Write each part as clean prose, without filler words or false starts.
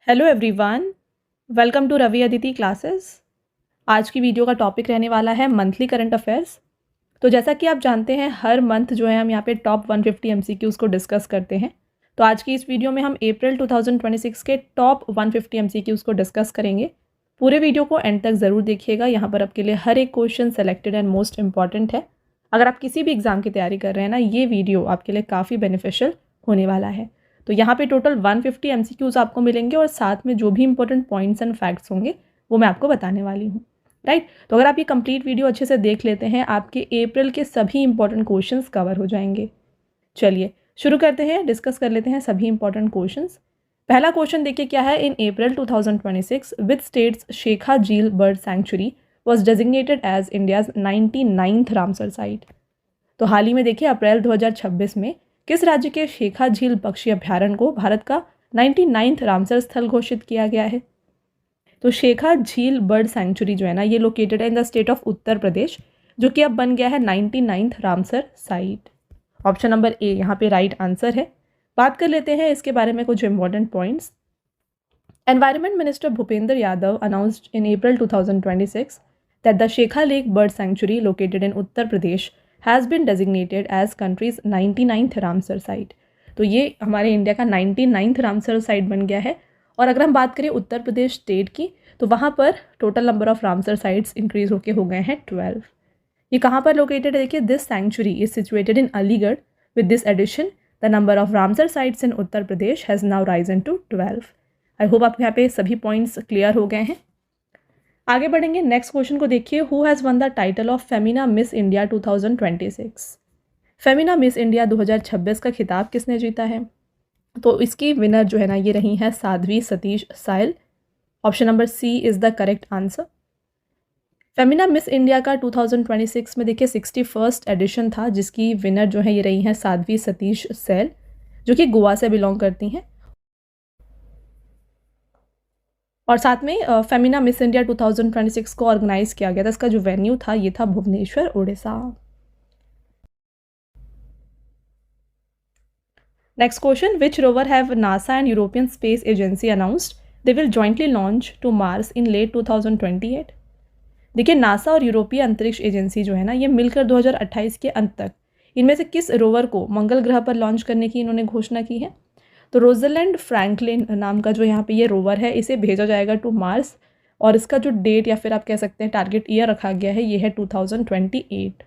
Hello everyone, welcome to Ravi Aditi classes. आज की video का टॉपिक रहने वाला है मंथली करंट अफेयर्स। तो जैसा कि आप जानते हैं हर मंथ जो है हम यहाँ पे टॉप 150 एमसीक्यूज़ को डिस्कस करते हैं। तो आज की इस वीडियो में हम अप्रैल 2026 के टॉप 150 एमसीक्यूज़ को डिस्कस करेंगे। पूरे वीडियो को एंड तक ज़रूर देखिएगा, यहाँ पर आपके लिए हर एक question selected and most important है। अगर आप किसी भी एग्जाम की तैयारी कर रहे हैं ना, ये वीडियो आपके लिए काफ़ी बेनिफिशियल होने वाला है। तो यहाँ पे टोटल 150 एमसीक्यूज़ आपको मिलेंगे और साथ में जो भी इंपॉर्टेंट पॉइंट्स एंड फैक्ट्स होंगे वो मैं आपको बताने वाली हूँ, राइट। तो अगर आप ये कंप्लीट वीडियो अच्छे से देख लेते हैं, आपके अप्रैल के सभी इंपॉर्टेंट क्वेश्चंस कवर हो जाएंगे। चलिए शुरू करते हैं, डिस्कस कर लेते हैं सभी इंपॉर्टेंट क्वेश्चंस। पहला क्वेश्चन देखिए क्या है। In April 2026 which states Shekha Jheel bird sanctuary was designated as India's 99th Ramsar site. तो हाल ही में देखिए अप्रैल 2026 में किस राज्य के शेखा झील पक्षी अभ्यारण्य को भारत का 99th रामसर स्थल घोषित किया गया है। तो शेखा झील बर्ड सैंक्चुरी जो है ना, ये लोकेटेड है in the state of Uttar Pradesh, जो कि अब बन गया है 99th Ramsar site. Option number A यहाँ पे राइट आंसर है। बात कर लेते हैं इसके बारे में कुछ important points. Environment minister Bhupender Yadav announced in April 2026 that the Shekha lake bird sanctuary located in Uttar Pradesh has been designated as country's 99th Ramsar site. तो ये हमारे इंडिया का 99th रामसर साइट बन गया है। और अगर हम बात करें उत्तर प्रदेश स्टेट की, तो वहाँ पर total number of Ramsar sites increase होके हो गए हैं 12। ये कहाँ पर लोकेटेड है देखिए, this sanctuary is situated in Aligarh. With this addition the number of Ramsar sites in Uttar Pradesh has now risen to 12। I hope आपको यहाँ पे सभी पॉइंट्स क्लियर हो गए हैं। आगे बढ़ेंगे, नेक्स्ट क्वेश्चन को देखिए। Who has won the title of Femina Miss India 2026। Femina Miss India 2026 का खिताब किसने जीता है? तो इसकी विनर जो है ना, ये रही है Sadhvi Satish Sail. Option number C is the correct answer. Femina Miss India का 2026 में देखिए 61st एडिशन था, जिसकी विनर जो है ये रही हैं साध्वी सतीश सैल, जो कि गोवा से बिलोंग करती हैं। और साथ में फेमिना मिस इंडिया 2026 को ऑर्गेनाइज किया गया था। इसका जो वेन्यू था ये था Bhubaneswar, Orissa. Next question, which rover have NASA and European Space Agency announced they will jointly launch to Mars in late 2028। देखिए नासा और यूरोपीय अंतरिक्ष एजेंसी जो है ना, ये मिलकर 2028 के अंत तक इनमें से किस रोवर को मंगल ग्रह पर लॉन्च करने की इन्होंने घोषणा की है? तो रोजलैंड फ्रैंकलिन नाम का जो यहाँ पे ये रोवर है, इसे भेजा जाएगा टू मार्स। और इसका जो डेट या फिर आप कह सकते हैं टारगेट ईयर रखा गया है, ये है 2028।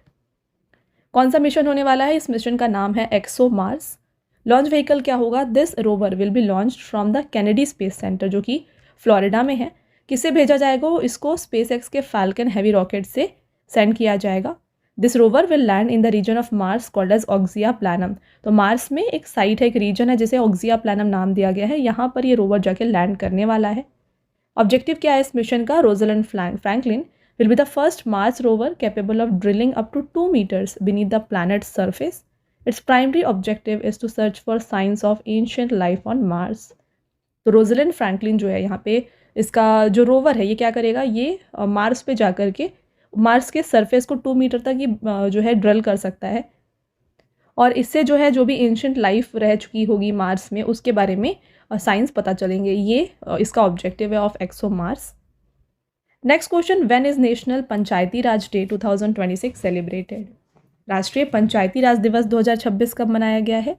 कौन सा मिशन होने वाला है? इस मिशन का नाम है एक्सो मार्स। लॉन्च व्हीकल क्या होगा? This rover will be launch from the Kennedy space centre, जो कि फ्लोरिडा में है। किससे भेजा जाएगा? इसको स्पेस एक्स के फैल्कन हैवी रॉकेट से सेंड किया जाएगा। This rover will land in the region of Mars called as Oxia Planum. तो मार्स में एक साइट है, एक रीजन है जिसे ऑक्सिया प्लानम नाम दिया गया है। यहाँ पर ये रोवर जाके लैंड करने वाला है। ऑब्जेक्टिव क्या है इस मिशन का? Rosalind Franklin will be the first Mars rover capable of drilling up to 2 meters beneath the planet's surface. Its primary objective is to search for signs of ancient life on Mars. तो रोजलैंड Franklin जो है यहाँ पे, इसका जो rover है ये क्या करेगा? ये मार्स पे जा कर के मार्स के सरफेस को 2 मीटर तक ये जो है ड्रिल कर सकता है। और इससे जो है जो भी एंशिएंट लाइफ रह चुकी होगी मार्स में, उसके बारे में साइंस पता चलेंगे। ये इसका ऑब्जेक्टिव है of ExoMars. Next question, when is National Panchayati Raj Day 2026 celebrated? राष्ट्रीय पंचायती राज दिवस 2026 कब मनाया गया है?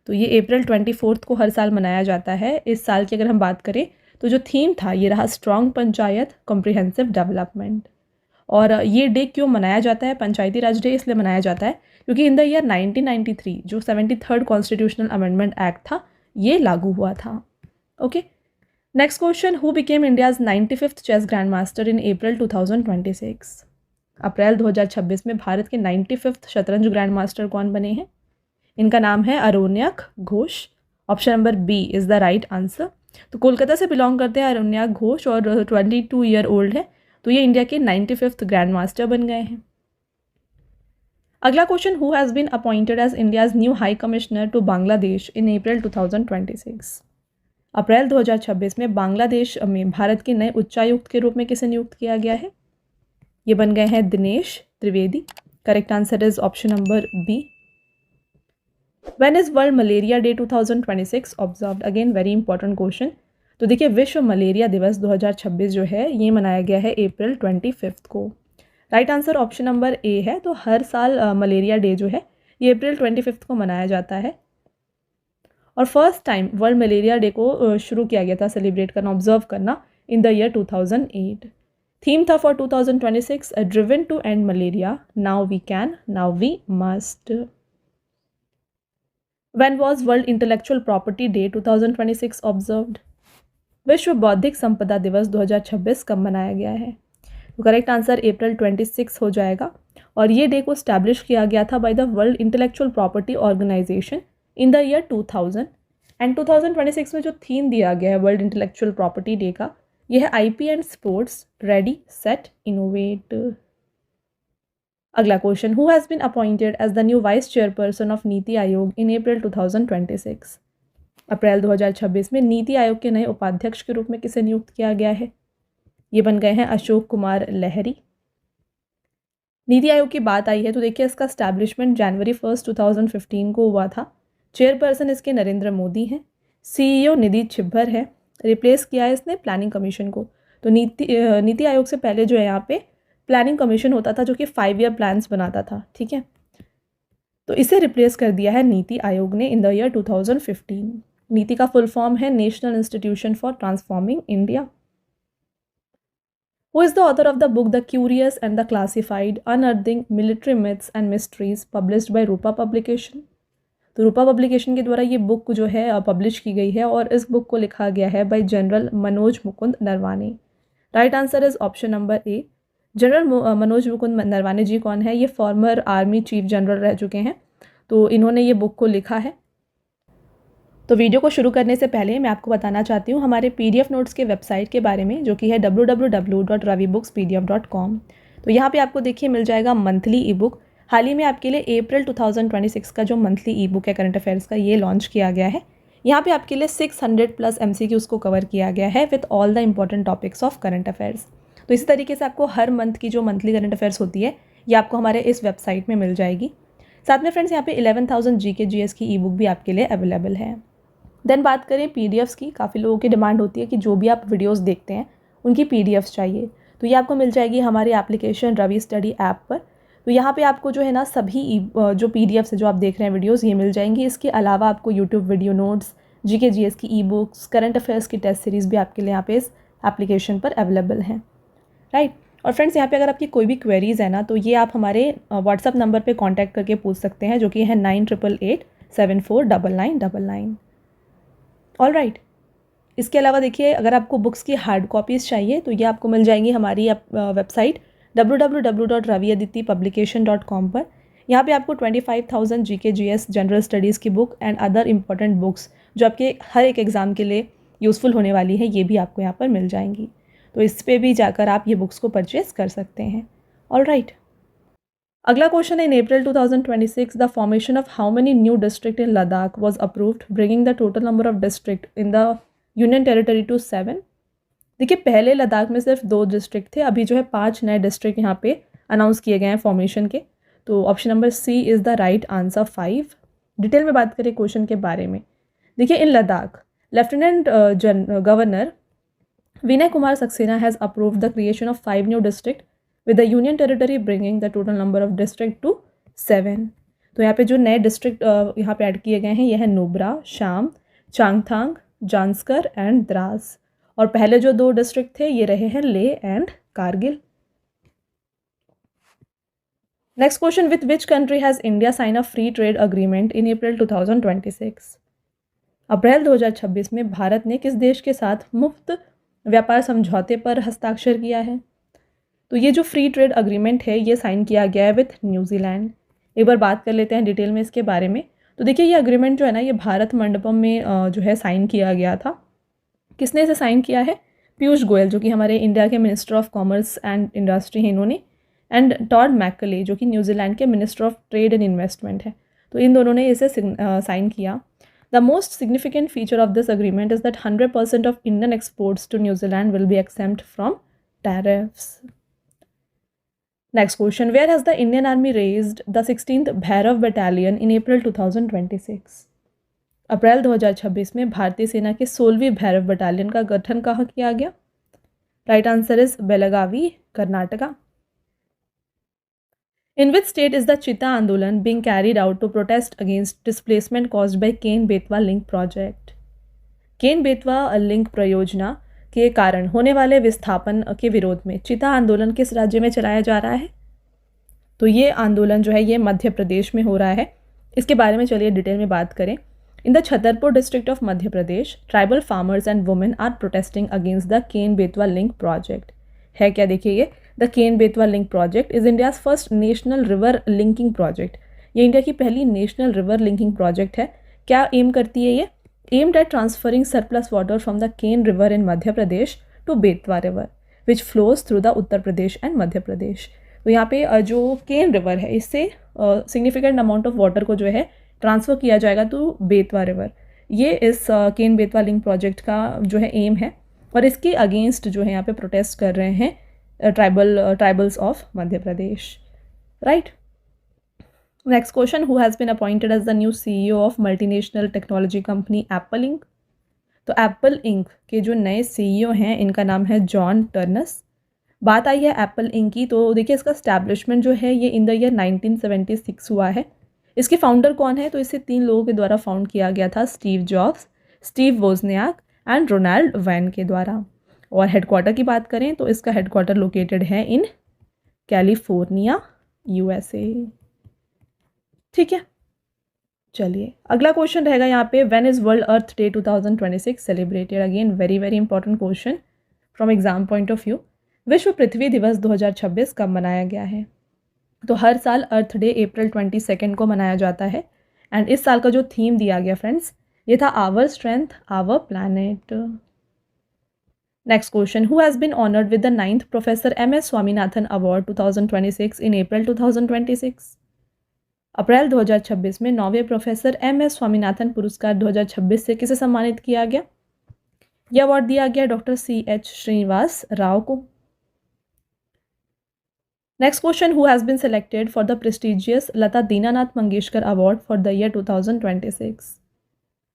तो ये अप्रैल 24 को हर साल मनाया जाता है। इस साल की अगर हम बात करें तो जो थीम था ये रहा स्ट्रॉन्ग पंचायत कॉम्प्रिहेंसिव डेवलपमेंट। और ये डे क्यों मनाया जाता है? पंचायती राज डे इसलिए मनाया जाता है क्योंकि इन द ईयर 1993 जो 73rd कॉन्स्टिट्यूशनल अमेंडमेंट एक्ट था ये लागू हुआ था। Okay, next question, who became India's 95th chess grand master in अप्रैल 2026? अप्रैल 2026 में भारत के 95th शतरंज ग्रैंड मास्टर कौन बने हैं? इनका नाम है Aronyak Ghosh. Option number B is the right answer. तो कोलकाता से बिलोंग करते हैं अरोन्यक घोष और 22 ईयर ओल्ड है। तो ये इंडिया के 95th ग्रैंड मास्टर बन गए हैं। अगला question, who has been appointed as India's new high commissioner to Bangladesh in अप्रैल 2026? अप्रैल 2026 में बांग्लादेश में भारत के नए उच्चायुक्त के रूप में किसे नियुक्त किया गया है? ये बन गए हैं Dinesh Trivedi. Correct answer is option number B. When is World Malaria Day 2026 observed? Again very important question. तो देखिए विश्व मलेरिया दिवस 2026 जो है ये मनाया गया है अप्रैल 25 को। Right answer option number A है। तो हर साल मलेरिया डे जो है ये अप्रैल 25 को मनाया जाता है। और first time World Malaria Day को शुरू किया गया था सेलिब्रेट करना, ऑब्जर्व करना इन द ईयर 2008। थीम था for 2026 driven to end malaria, now we can, now we must. When was World Intellectual Property Day 2026 observed? विश्व बौद्धिक संपदा दिवस 2026 कब मनाया गया है? तो करेक्ट आंसर अप्रैल 26 हो जाएगा। और ये डे को स्टैब्लिश किया गया था by the World Intellectual Property Organization in the year 2000। And 2026 में जो थीम दिया गया है वर्ल्ड इंटेलेक्चुअल प्रॉपर्टी डे का, यह है IP and sports, ready set innovate. अगला question, who has been appointed as the new vice chairperson of NITI Aayog इन अप्रैल 2026? अप्रैल 2026 में नीति आयोग के नए उपाध्यक्ष के रूप में किसे नियुक्त किया गया है? ये बन गए हैं अशोक कुमार लहरी। नीति आयोग की बात आई है तो देखिए इसका स्टैब्लिशमेंट जनवरी 1 2015 को हुआ था। चेयरपर्सन इसके नरेंद्र मोदी हैं। सीईओ निधि छिब्बर है। रिप्लेस किया है इसने प्लानिंग कमीशन को। तो नीति आयोग से पहले जो है यहाँ पे प्लानिंग कमीशन होता था जो कि 5 ईयर प्लान्स बनाता था, ठीक है। तो इसे रिप्लेस कर दिया है नीति आयोग ने इन द ईयर 2015। नीति का फुल फॉर्म है national institution for transforming India. Who is the author of the book The Curious and the Classified, Unearthing Military Myths and Mysteries, published by Rupa publication? तो रूपा publication के द्वारा ये book जो है publish की गई है और इस बुक को लिखा गया है by general Manoj Mukund Naravane. Right answer is option number A. General Manoj Mukund Naravane ji कौन है? ये फॉर्मर आर्मी चीफ जनरल रह चुके हैं। तो इन्होंने ये बुक को लिखा है। तो वीडियो को शुरू करने से पहले मैं आपको बताना चाहती हूँ हमारे PDF नोट्स के वेबसाइट के बारे में, जो कि है www.ravibookspdf.com। तो यहाँ पे आपको देखिए मिल जाएगा मंथली ई बुक। हाल ही में आपके लिए अप्रैल 2026 का जो मंथली ई बुक है करंट अफेयर्स का, ये लॉन्च किया गया है। यहाँ पे आपके लिए 600+ MCQs को कवर किया गया है with all the important topics of current affairs. तो इसी तरीके से आपको हर मंथ की जो मंथली करंट अफेयर्स होती है ये आपको हमारे इस वेबसाइट में मिल जाएगी। साथ में फ्रेंड्स यहाँ पे 11,000 GK GS की ई बुक भी आपके लिए अवेलेबल है। देन बात करें PDFs की, काफ़ी लोगों की डिमांड होती है कि जो भी आप वीडियोस देखते हैं उनकी PDFs चाहिए। तो ये आपको मिल जाएगी हमारी एप्लीकेशन रवि स्टडी ऐप पर। तो यहाँ पे आपको जो है ना सभी जो PDFs है जो आप देख रहे हैं वीडियोस, ये मिल जाएंगी। इसके अलावा आपको YouTube video notes, GK GS की ई बुक्स, करंट अफेयर्स की टेस्ट सीरीज़ भी आपके लिए यहाँ पे इस एप्लीकेशन पर अवेलेबल हैं, राइट। और फ्रेंड्स यहाँ पे अगर आपकी कोई भी क्वेरीज़ है ना, तो ये आप हमारे व्हाट्सअप नंबर पे कांटेक्ट करके पूछ सकते हैं, जो कि है 9888749999। All right. इसके अलावा देखिए अगर आपको बुक्स की हार्ड कॉपीज़ चाहिए तो ये आपको मिल जाएंगी हमारी वेबसाइट www.raviaditipublication.com पर। यहाँ पे आपको 25,000 GK GS जनरल स्टडीज़ की book and other important books जो आपके हर एक एग्ज़ाम के लिए यूज़फुल होने वाली है, ये भी आपको यहाँ पर मिल जाएंगी। तो इस पर भी जाकर आप ये बुक्स को परचेज़ कर सकते हैं। All right. अगला क्वेश्चन है, in April 2026 the formation of how many new district in Ladakh was approved, bringing the total number of district in the union territory to 7। देखिए पहले लद्दाख में सिर्फ 2 डिस्ट्रिक्ट थे, अभी जो है 5 नए डिस्ट्रिक्ट यहाँ पे अनाउंस किए गए हैं फॉर्मेशन के। तो option number C is the right answer 5। Detail में बात करें क्वेश्चन के बारे में, देखिए in Ladakh lieutenant governor Vinay Kumar Saxena has approved the creation of 5 new district with the union territory bringing the total number of district to 7। तो यहाँ पे जो नए डिस्ट्रिक्ट यहाँ पे ऐड किए गए हैं ये है नुब्रा, शाम, चांगथांग, जांस्कर एंड द्रास। और पहले जो 2 डिस्ट्रिक्ट थे ये रहे हैं Leh and Kargil. Next question, with which country has India sign a free trade agreement in अप्रैल 2026? अप्रैल 2026 में भारत ने किस देश के साथ मुफ्त व्यापार समझौते पर हस्ताक्षर किया है? तो ये जो फ्री ट्रेड अग्रीमेंट है ये साइन किया गया है विथ न्यूजीलैंड। एक बार बात कर लेते हैं डिटेल में इसके बारे में। तो देखिए ये अग्रीमेंट जो है ना ये भारत मंडपम में जो है साइन किया गया था। किसने इसे साइन किया है? पीयूष गोयल जो कि हमारे इंडिया के minister of commerce and industry हैं इन्होंने, एंड टॉड मैकले जो कि न्यूजीलैंड के minister of trade and investment है। तो इन दोनों ने इसे साइन किया। The most significant feature of this agreement is that 100% of Indian exports to New Zealand will be exempt from tariffs. Next question, where has the Indian Army raised the 16th Bhairav Battalion in April 2026? अप्रैल 2026 में भारतीय सेना के 16वीं Bhairav battalion का गठन कहाँ किया गया? Right answer is Belagavi, Karnataka. In which state is the Chita Andolan being carried out to protest against displacement caused by Ken Betwa link project? Ken Betwa link परियोजना के कारण होने वाले विस्थापन के विरोध में चिता आंदोलन किस राज्य में चलाया जा रहा है? तो ये आंदोलन जो है ये मध्य प्रदेश में हो रहा है। इसके बारे में चलिए डिटेल में बात करें। In the Chhatarpur district of Madhya Pradesh, tribal farmers and women are protesting against the Ken Betwa link project. है क्या? देखिए ये the Ken Betwa link project is India's first national river linking project. ये इंडिया की पहली नेशनल रिवर लिंकिंग प्रोजेक्ट है। क्या एम करती है ये? Aimed at transferring surplus water from the Ken river in Madhya Pradesh to Betwa river which flows through the Uttar Pradesh and Madhya Pradesh. तो यहाँ पे जो केन रिवर है इससे सिग्निफिकेंट अमाउंट ऑफ वाटर को जो है ट्रांसफ़र किया जाएगा टू बेतवा रिवर। ये इस केन बेतवा लिंक प्रोजेक्ट का जो है एम है और इसके अगेंस्ट जो है यहाँ पे प्रोटेस्ट कर रहे हैं tribals of Madhya Pradesh. Right. Next question, who has been appointed as the new CEO of multinational technology company Apple Inc? तो एप्पल इंक के जो नए CEO हैं इनका नाम है जॉन टर्नस। बात आई है एप्पल इंक की, तो देखिए इसका स्टैब्लिशमेंट जो है ये इन द ईयर 1976 हुआ है। इसके फाउंडर कौन है? तो इसे 3 लोगों के द्वारा फाउंड किया गया था, Steve Jobs, Steve Wozniak and Ronald Wayne के द्वारा। और हेडक्वार्टर की बात करें तो इसका हेडक्वार्टर लोकेटेड है इन कैलिफोर्निया, USA। ठीक है, चलिए अगला क्वेश्चन रहेगा यहाँ पे, when is world earth day 2026 celebrated? Again very very important question from exam point of view. विश्व पृथ्वी दिवस 2026 कब मनाया गया है? तो हर साल अर्थ डे अप्रैल 22 को मनाया जाता है। एंड इस साल का जो थीम दिया गया फ्रेंड्स ये था our strength our planet. Next question, who has been honoured with the 9th Professor MS Swaminathan award 2026 in अप्रैल 2026? अप्रैल 2026 में 9वें प्रोफेसर MS स्वामीनाथन पुरस्कार 2026 से किसे सम्मानित किया गया? यह अवार्ड दिया गया डॉक्टर CH श्रीनिवास राव को। Next question, who has been selected for the prestigious Lata Dinanath Mangeshkar award for the year 2026?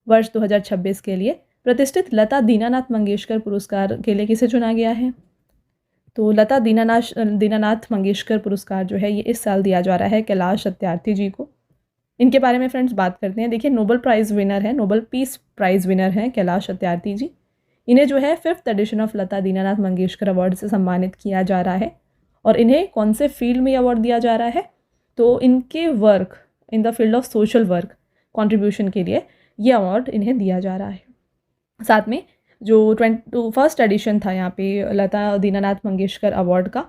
वर्ष 2026 के लिए प्रतिष्ठित लता दीनानाथ मंगेशकर पुरस्कार के लिए किसे चुना गया है? तो लता दीनानाथ मंगेशकर पुरस्कार जो है ये इस साल दिया जा रहा है कैलाश सत्यार्थी जी को। इनके बारे में फ्रेंड्स बात करते हैं। देखिए नोबेल प्राइज़ विनर है, नोबेल पीस प्राइज़ विनर हैं कैलाश सत्यार्थी जी। इन्हें जो है 5th edition of Lata Dinanath Mangeshkar award से सम्मानित किया जा रहा है। और इन्हें कौन से फील्ड में अवार्ड दिया जा रहा है? तो इनके work in the field of social work contribution के लिए ये अवार्ड इन्हें दिया जा रहा है। साथ में जो 21st एडिशन था यहाँ पे लता दीनानाथ मंगेशकर अवार्ड का,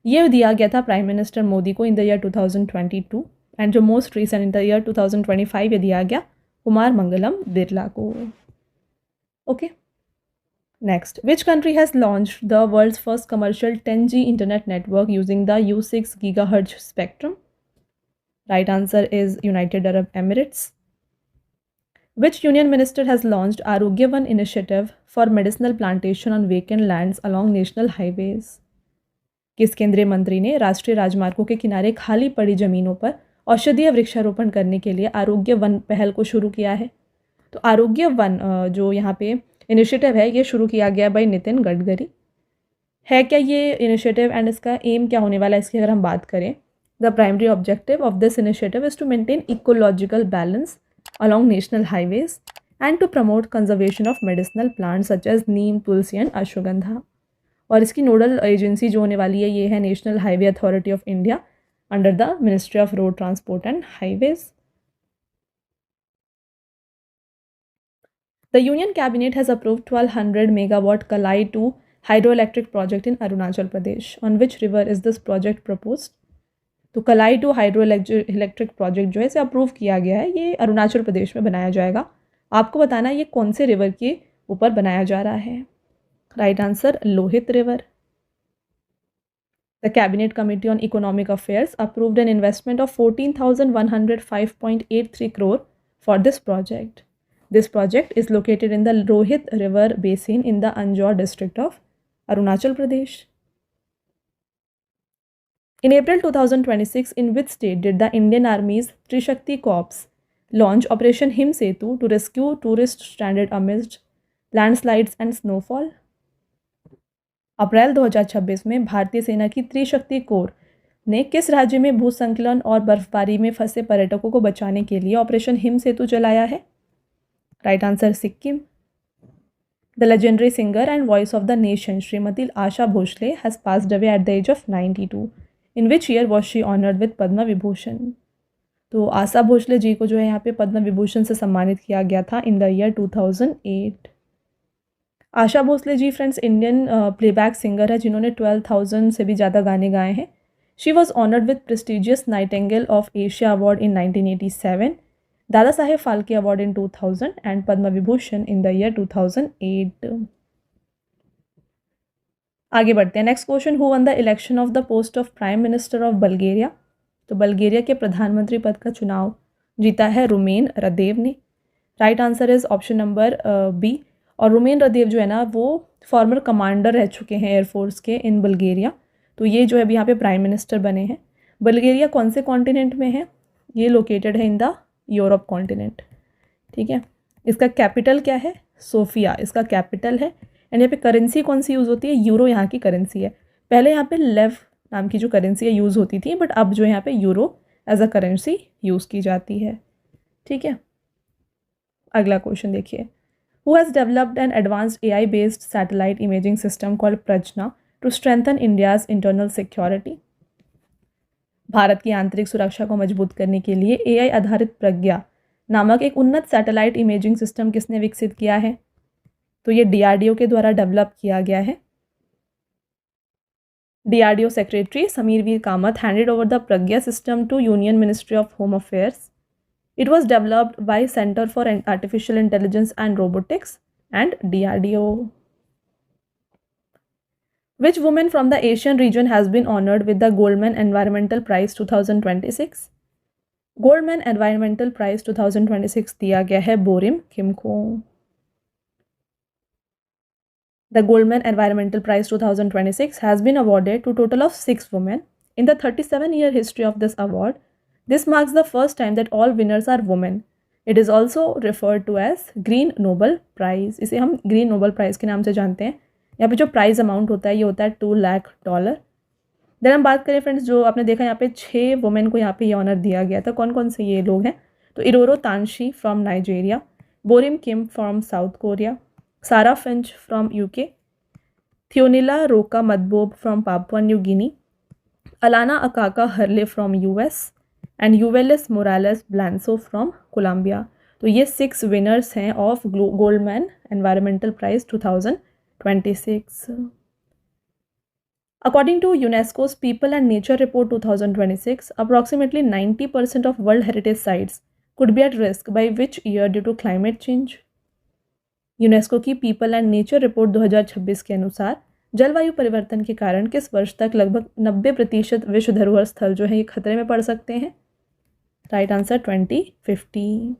ये दिया गया था प्राइम मिनिस्टर मोदी को इन द ईयर 2022 एंड जो most recent in the year 2025 ये दिया गया कुमार मंगलम बिरला को। Okay, next, which country has launched the world's first commercial 10G internet network using the U6 GHz spectrum? Right answer is United Arab Emirates. Which union minister has launched Arogya Van initiative for medicinal plantation on vacant lands along national highways? किस केंद्रीय मंत्री ने राष्ट्रीय राजमार्गों के किनारे खाली पड़ी जमीनों पर औषधीय वृक्षारोपण करने के लिए आरोग्य वन पहल को शुरू किया है? तो आरोग्य वन जो यहाँ पे इनिशिएटिव है ये शुरू किया गया बाय नितिन गडकरी। है क्या ये इनिशिएटिव एंड इसका एम क्या होने वाला है इसकी अगर हम बात करें? The primary objective of this initiative is to maintain ecological balance along national highways and to promote conservation of medicinal plants such as Neem, Tulsi and ashwagandha. और इसकी नोडल एजेंसी जो होने वाली है ये है national highway authority of India under the ministry of road transport and highways. The union cabinet has approved 1200 megawatt कलाई 2 hydroelectric project in Arunachal Pradesh. On which river is this project proposed? तो कलाई 2 hydro electric project जो है इसे approve किया गया है, ये अरुणाचल प्रदेश में बनाया जाएगा। आपको बताना है ये कौन से रिवर के ऊपर बनाया जा रहा है। Right answer Lohit river. The cabinet committee on economic affairs approved an investment of 14,105.83 crore for this project. This project is located in the Lohit river basin in the Anjaw district of Arunachal Pradesh. In April 2026, in which state did the Indian Army's Trishakti Corps launch Operation Him Setu to rescue tourists stranded amidst landslides and snowfall? अप्रैल 2026 में भारतीय सेना की त्रिशक्ति core ने किस राज्य में भूस्खलन और बर्फबारी में फंसे पर्यटकों को बचाने के लिए ऑपरेशन हिम सेतु चलाया है? Right answer Sikkim. The legendary singer and voice of the nation Shrimati Asha Bhosle has passed away at the age of 92. In which year was she honoured with Padma Vibhushan? तो आशा भोसले जी को जो है यहाँ पे पद्म विभूषण से सम्मानित किया गया था in the year 2008. Asha Bhosle ji friends Indian playback singer है जिन्होंने 12,000 से भी ज़्यादा गाने गाए हैं. She was honoured with prestigious nightingale of Asia award in 1987, Dada Saheb Phalke award in 2000 and Padma Vibhushan in the year 2008. आगे बढ़ते हैं. Next question, who won the election of the post of prime minister of Bulgaria? तो बल्गेरिया के प्रधानमंत्री पद का चुनाव जीता है रुमेन रदेव ने. Right answer is option number B. और रुमेन रदेव जो है ना वो फॉर्मर कमांडर रह चुके हैं एयरफोर्स के इन बल्गेरिया. तो ये जो है अभी यहाँ पे प्राइम मिनिस्टर बने हैं. बल्गेरिया कौन से कॉन्टिनेंट में है? ये लोकेटेड है इन द यूरोप कॉन्टिनेंट. ठीक है. इसका कैपिटल क्या है? सोफिया इसका कैपिटल है. एंड यहाँ पे करेंसी कौन सी यूज़ होती है? यूरो यहाँ की करेंसी है. पहले यहाँ पे लेव नाम की जो करेंसी है यूज़ होती थी, बट अब जो यहाँ पे euro as a currency use की जाती है. ठीक है. अगला क्वेश्चन देखिए. Who has developed an advanced AI-based satellite imaging system called Prajna to strengthen India's internal security? Bharat की आंतरिक सुरक्षा को मजबूत करने के लिए AI आधारित प्रज्ञा नामक एक उन्नत सैटेलाइट इमेजिंग सिस्टम किसने विकसित किया है? तो ये DRDO के द्वारा डेवलप किया गया है. DRDO secretary Sameer Veer Kamat handed over the Pragya system to Union Ministry of Home Affairs. It was developed by Center for Artificial Intelligence and Robotics and DRDO. Which woman from the Asian region has been honored with the Goldman Environmental Prize 2026? Goldman Environmental Prize 2026 दिया गया है बोरिम किम को. The Goldman Environmental Prize 2026 has been awarded to a total of 6 women. In the 37-year history of this award, this marks the first time that all winners are women. It is also referred to as Green Nobel Prize. इसे हम green Nobel prize के नाम से जानते हैं. यहाँ पे जो प्राइज़ अमाउंट होता है ये होता है $2 लाख. देन हम बात करें फ्रेंड्स, जो आपने देखा यहाँ पे 6 वुमेन को यहाँ पे ये ऑनर दिया गया था. कौन कौन से ये लोग हैं? तो Iroro Tanshi from Nigeria, Borim Kim from South Korea, Sara Finch from UK, Theonila Roka Matbob from Papua New Guinea, Alannah Akaka Hurley from US and Yuvelis Morales Blanco from Colombia. तो ये 6 winners हैं of Goldman environmental prize 2026. According to UNESCO's people and nature report 2026, approximately 90% of world heritage sites could be at risk by which year due to climate change? UNESCO की people and nature report 2026 के अनुसार जलवायु परिवर्तन के कारण किस वर्ष तक लगभग 90% विश्व धरोहर स्थल जो है ये खतरे में पड़ सकते हैं? Right answer 2050.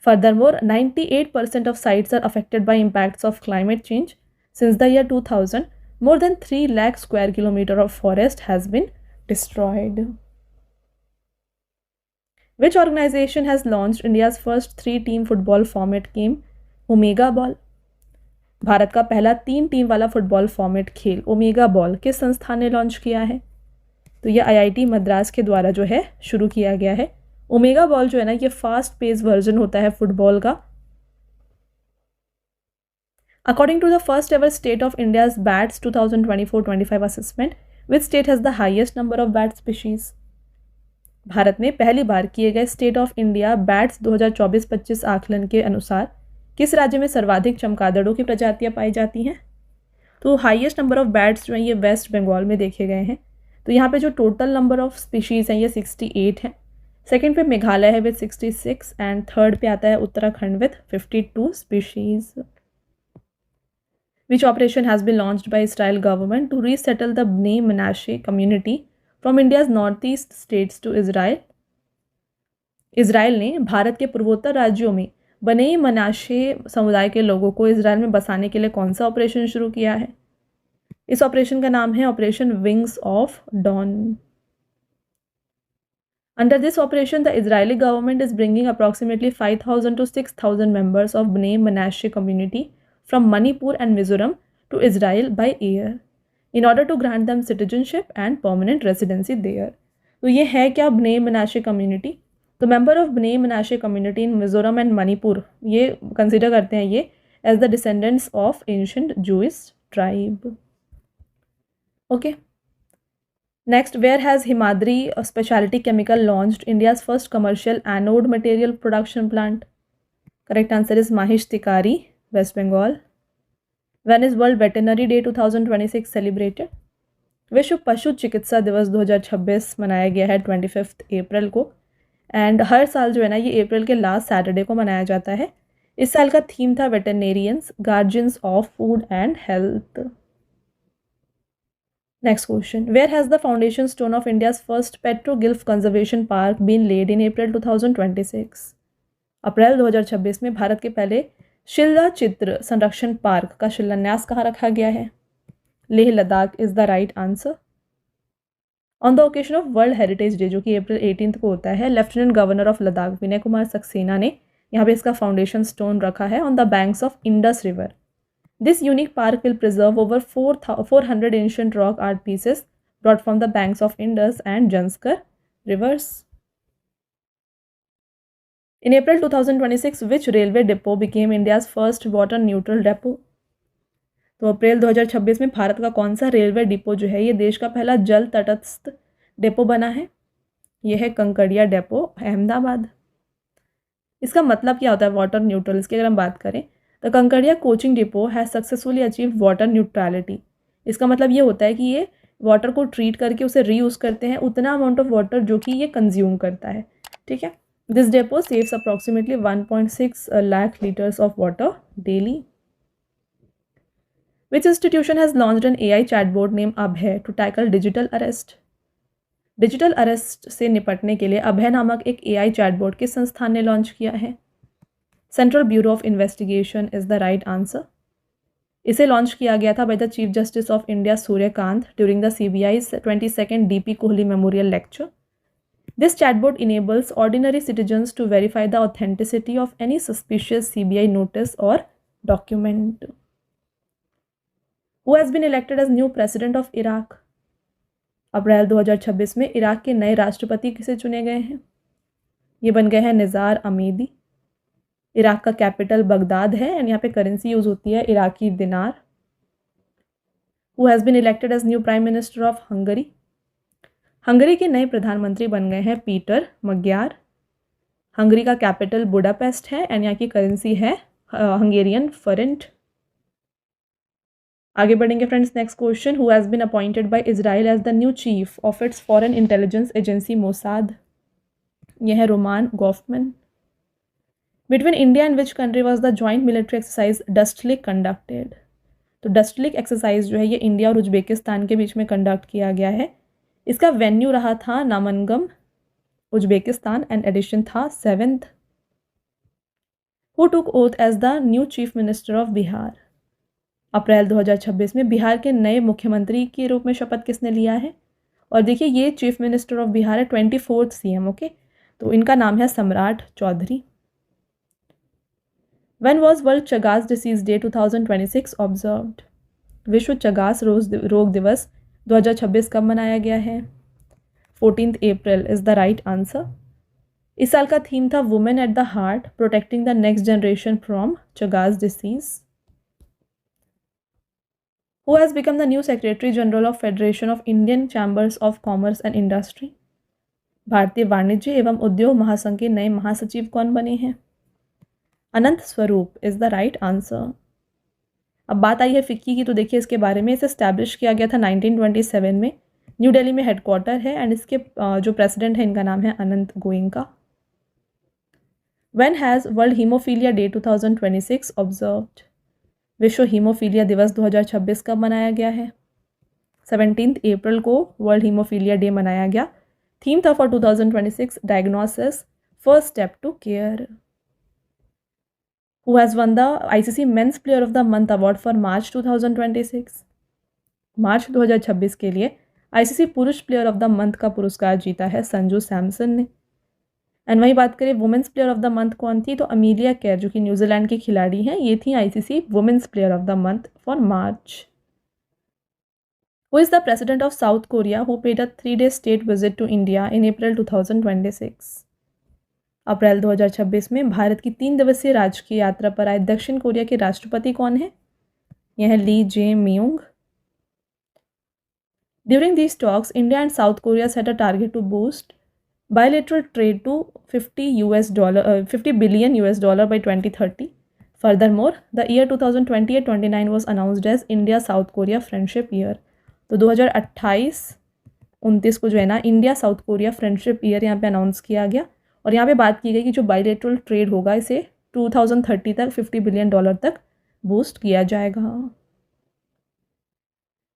Furthermore, 98% of sites are affected by impacts of climate change. Since the year 2000, more than 3 lakh square kilometer of forest has been destroyed. Which organization has launched India's first 3-team football format game, Omega Ball? Bharat का पहला 3 team वाला football format खेल omega ball किस संस्थान ने launch किया है? तो ये IIT मद्रास के द्वारा जो है शुरू किया गया है. ओमेगा बॉल जो है ना ये फास्ट पेस वर्जन होता है फुटबॉल का. According to the first ever state of India's bats 2024-25 assessment, which state has the highest number of bat species? Bharat में पहली बार किए गए स्टेट ऑफ इंडिया बैट्स 2024-25 आकलन के अनुसार किस राज्य में सर्वाधिक चमगादड़ों की प्रजातियां पाई जाती हैं? तो हाईएस्ट नंबर ऑफ बैट्स जो हैं ये वेस्ट बंगाल में देखे गए हैं. तो यहाँ पे जो टोटल नंबर ऑफ स्पीशीज़ हैं ये 68 हैं. सेकंड पे मेघालय है विद 66 एंड थर्ड पे आता है Uttarakhand with 52 species. Which operation has been launched by Israel government to resettle the Bnei Menashe community from India's north east states to Israel? Israel ने भारत के पूर्वोत्तर राज्यों में बने मनाशे समुदाय के लोगों को इजराइल में बसाने के लिए कौन सा ऑपरेशन शुरू किया है? इस ऑपरेशन का नाम है operation wings of dawn. Under this operation, the Israeli government is bringing approximately 5,000 to 6,000 members of Bnei Menashe community from Manipur and Mizoram to Israel by air in order to grant them citizenship and permanent residency there. तो ये है क्या Bnei Menashe community? तो member of Bnei Menashe community in Mizoram and Manipur ये consider करते हैं ये as the descendants of ancient Jewish tribe. Okay. Next, where has Himadri Specialty Chemical launched India's first commercial anode material production plant? Correct answer is Mahish Tikari, West Bengal. When is World Veterinary Day 2026 celebrated? विश्व पशु चिकित्सा दिवस 2026 मनाया गया है 25 अप्रैल को and हर साल जो है ना ये अप्रैल के लास्ट सैटरडे को मनाया जाता है. इस साल का थीम था veterinarians guardians of food and health. Next question. Where has the foundation stone of India's first Petroglyph Conservation Park been laid in April 2026? अप्रैल 2026 में भारत के पहले शिला चित्र संरक्षण पार्क का शिलान्यास कहाँ रखा गया है? Leh Ladakh is the right answer. On the occasion of world heritage day जो कि अप्रैल 18 को होता है, लेफ्टिनेंट गवर्नर ऑफ लद्दाख विनय कुमार सक्सेना ने यहाँ पे इसका फाउंडेशन स्टोन रखा है on the banks of Indus river. This unique park will preserve over 400 ancient rock art pieces brought from the banks of Indus and Janskar rivers. In April 2026, which railway depot became India's first water neutral depot? तो अप्रैल 2026 में भारत का कौन सा railway depot जो है ये देश का पहला जल तटस्थ डिपो बना है? यह है कंकड़िया डिपो, अहमदाबाद. इसका मतलब क्या होता है वाटर न्यूट्रल? इसकी अगर हम बात करें, the Kankaria coaching depot has successfully achieve water neutrality. इसका मतलब ये होता है कि ये वाटर को ट्रीट करके उसे रीयूज़ करते हैं उतना अमाउंट ऑफ वाटर जो कि ये कंज्यूम करता है. ठीक है. This depot saves approximately 1.6 lakh litres of water daily. Which institution has launched an AI chatbot name Abhay to tackle digital arrest? Digital arrest से निपटने के लिए अभय नामक एक AI चैटबॉट किस संस्थान ने लॉन्च किया है? Central bureau of investigation is the right answer. इसे लॉन्च किया गया था by the chief justice of India Suryakant during the CBI's 22nd DP Kohli memorial lecture. This chatbot enables ordinary citizens to verify the authenticity of any suspicious CBI notice और document. Who has been elected as new president of Iraq? April 2026 में Iraq के नए राष्ट्रपति किसे चुने गए हैं? ये बन गए हैं निज़ार अमीदी. इराक का कैपिटल बगदाद है एंड यहाँ पे करेंसी यूज़ होती है Iraqi dinar. Who has been elected as new prime minister of Hungary? Hungary के नए प्रधानमंत्री बन गए हैं पीटर मग्यार. हंगरी का कैपिटल बुडापेस्ट है एंड यहाँ की करेंसी है हंगेरियन फरेंट. आगे बढ़ेंगे friends. Next question. Who has been appointed by Israel as the new chief of its foreign intelligence agency Mossad? यह है Roman Gofman. Between India and which country was the joint military exercise Dustlik conducted? तो डस्टलिक exercise जो है ये India और Uzbekistan के बीच में conduct किया गया है. इसका वेन्यू रहा था नामनगम, उज्बेकिस्तान एंड एडिशन था 7th. Who took oath as the new chief minister of Bihar? अप्रैल 2026 में बिहार के नए मुख्यमंत्री के रूप में शपथ किसने लिया है? और देखिए ये चीफ मिनिस्टर ऑफ बिहार है 24th CM. ओके, तो इनका नाम है Samrat Choudhary. When was World Chagas Disease Day 2026 observed? विश्व चगास रोग दिवस 2026 कब मनाया गया है? 14th April is the right answer. इस साल का थीम था women at the heart protecting the next generation from Chagas disease. Who has become the new Secretary General of Federation of Indian Chambers of Commerce and Industry? भारतीय वाणिज्य एवं उद्योग महासंघ के नए महासचिव कौन बने हैं? अनंत स्वरूप इज द राइट आंसर. अब बात आई है फिक्की की, तो देखिए इसके बारे में. इसे एस्टैब्लिश किया गया था 1927 में. न्यू दिल्ली में हेडक्वार्टर है एंड इसके जो प्रेसिडेंट है इनका नाम है Anant Goenka. When has world haemophilia day 2026 observed? विश्व हीमोफीलिया दिवस 2026 कब मनाया गया है? 17th अप्रैल को वर्ल्ड हीमोफीलिया डे मनाया गया. थीम था for 2026 diagnosis first step to care. Who has won the ICC Men's Player of the Month Award for March 2026? मार्च 2026 के लिए आईसीसी पुरुष प्लेयर ऑफ द मंथ का पुरस्कार जीता है संजू सैमसन ने। एंड वही बात करें women's player of the month कौन थी, तो अमीलिया केर जो कि न्यूजीलैंड की खिलाड़ी हैं, ये थी ICC women's player of the month for March. Who is the president of South Korea who paid a 3-day state visit to India in अप्रैल 2026? अप्रैल 2026 में भारत की 3 दिवसीय राजकीय यात्रा पर आए दक्षिण कोरिया के राष्ट्रपति कौन है? यह है Lee Jae Myung. During these talks India and South Korea set a target to boost bilateral trade to $50 billion by 2030. Furthermore, the year 2028-29 was announced as India South Korea Friendship Year. तो 2028-29 को जो है ना India south Korea friendship year यहाँ पे announce किया गया और यहाँ पे बात की गई कि जो बायलेटरल ट्रेड होगा इसे 2030 तक $50 बिलियन तक बूस्ट किया जाएगा।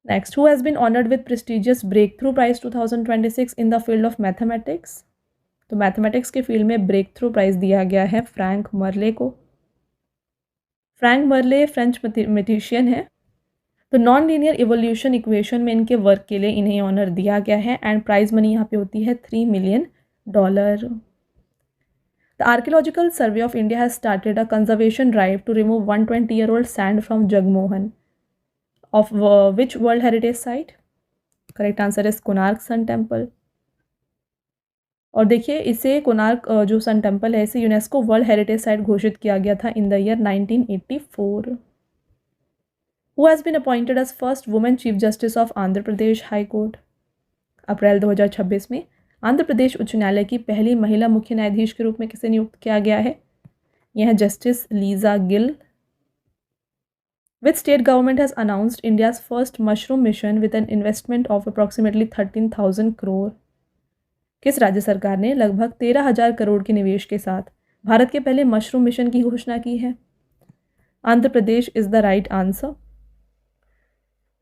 Next, who has been honored with prestigious Breakthrough Prize 2026 in the field of mathematics? तो मैथमेटिक्स के फील्ड में ब्रेक थ्रू प्राइज दिया गया है फ्रैंक मर्ले को। फ्रैंक मर्ले फ्रेंच मैथमेटिशियन है। तो नॉन लीनियर इवोल्यूशन इक्वेशन में इनके वर्क के लिए इन्हें ऑनर दिया गया है एंड प्राइज मनी यहाँ पे होती है $3 million. The archaeological survey of India has started a conservation drive to remove 120-year-old sand from Jagmohan of which world heritage site? Correct answer is Konark sun temple. और देखिए इसे कोणार्क जो सन टेम्पल है इसे यूनेस्को वर्ल्ड हेरिटेज साइट घोषित किया गया था in the year 1984। Who has been appointed as first women chief justice of Andhra Pradesh high court? अप्रैल 2026 में आंध्र प्रदेश उच्च न्यायालय की पहली महिला मुख्य न्यायाधीश के रूप में किसे नियुक्त किया गया है? यह है justice Lisa Gill. Which state government has announced India's first mushroom mission with N investment of approximately 13,000 crore? किस राज्य सरकार ने लगभग 13,000 करोड़ के निवेश के साथ भारत के पहले मशरूम मिशन की घोषणा की है? Andhra Pradesh is the right answer.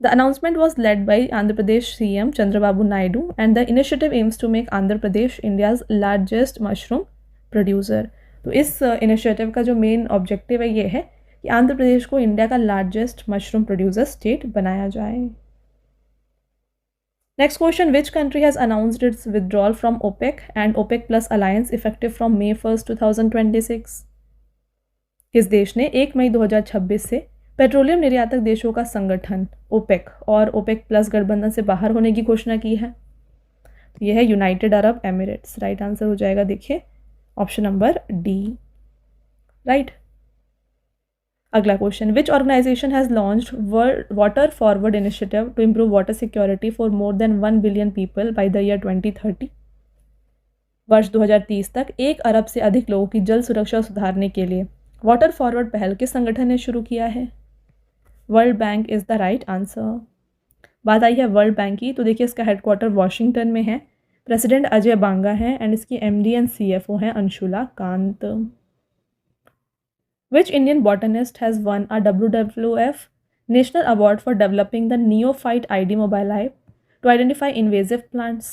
The announcement was led by Andhra Pradesh CM Chandrababu Naidu and the initiative aims to make Andhra Pradesh India's largest mushroom producer. तो इस इनिशिएटिव का जो मेन ऑब्जेक्टिव है ये है कि आंध्र प्रदेश को इंडिया का लार्जेस्ट मशरूम प्रोड्यूसर स्टेट बनाया जाए। Next question, which country has announced its withdrawal from OPEC and OPEC Plus alliance effective from May 1st, 2026? किस देश ने 1 मई 2026 से पेट्रोलियम निर्यातक देशों का संगठन OPEC और OPEC प्लस गठबंधन से बाहर होने की घोषणा की है? तो यह है United Arab Emirates. Right answer हो जाएगा देखिए ऑप्शन नंबर डी। राइट। अगला question, which organisation has launched world water forward initiative to improve water security for more than 1 billion people by the year 2030? वर्ष 2030 तक 1 अरब से अधिक लोगों की जल सुरक्षा सुधारने के लिए वाटर फॉरवर्ड पहल किस संगठन ने शुरू किया है? World bank is the right answer. बात आई है वर्ल्ड बैंक की, तो देखिए इसका हेडक्वार्टर वॉशिंगटन में है, प्रेसिडेंट अजय बांगा हैं एंड इसकी MD एंड CFO हैं Anshula Kant. Which Indian botanist has won a WWF National Award for developing the Neophyte ID mobile app to identify invasive plants?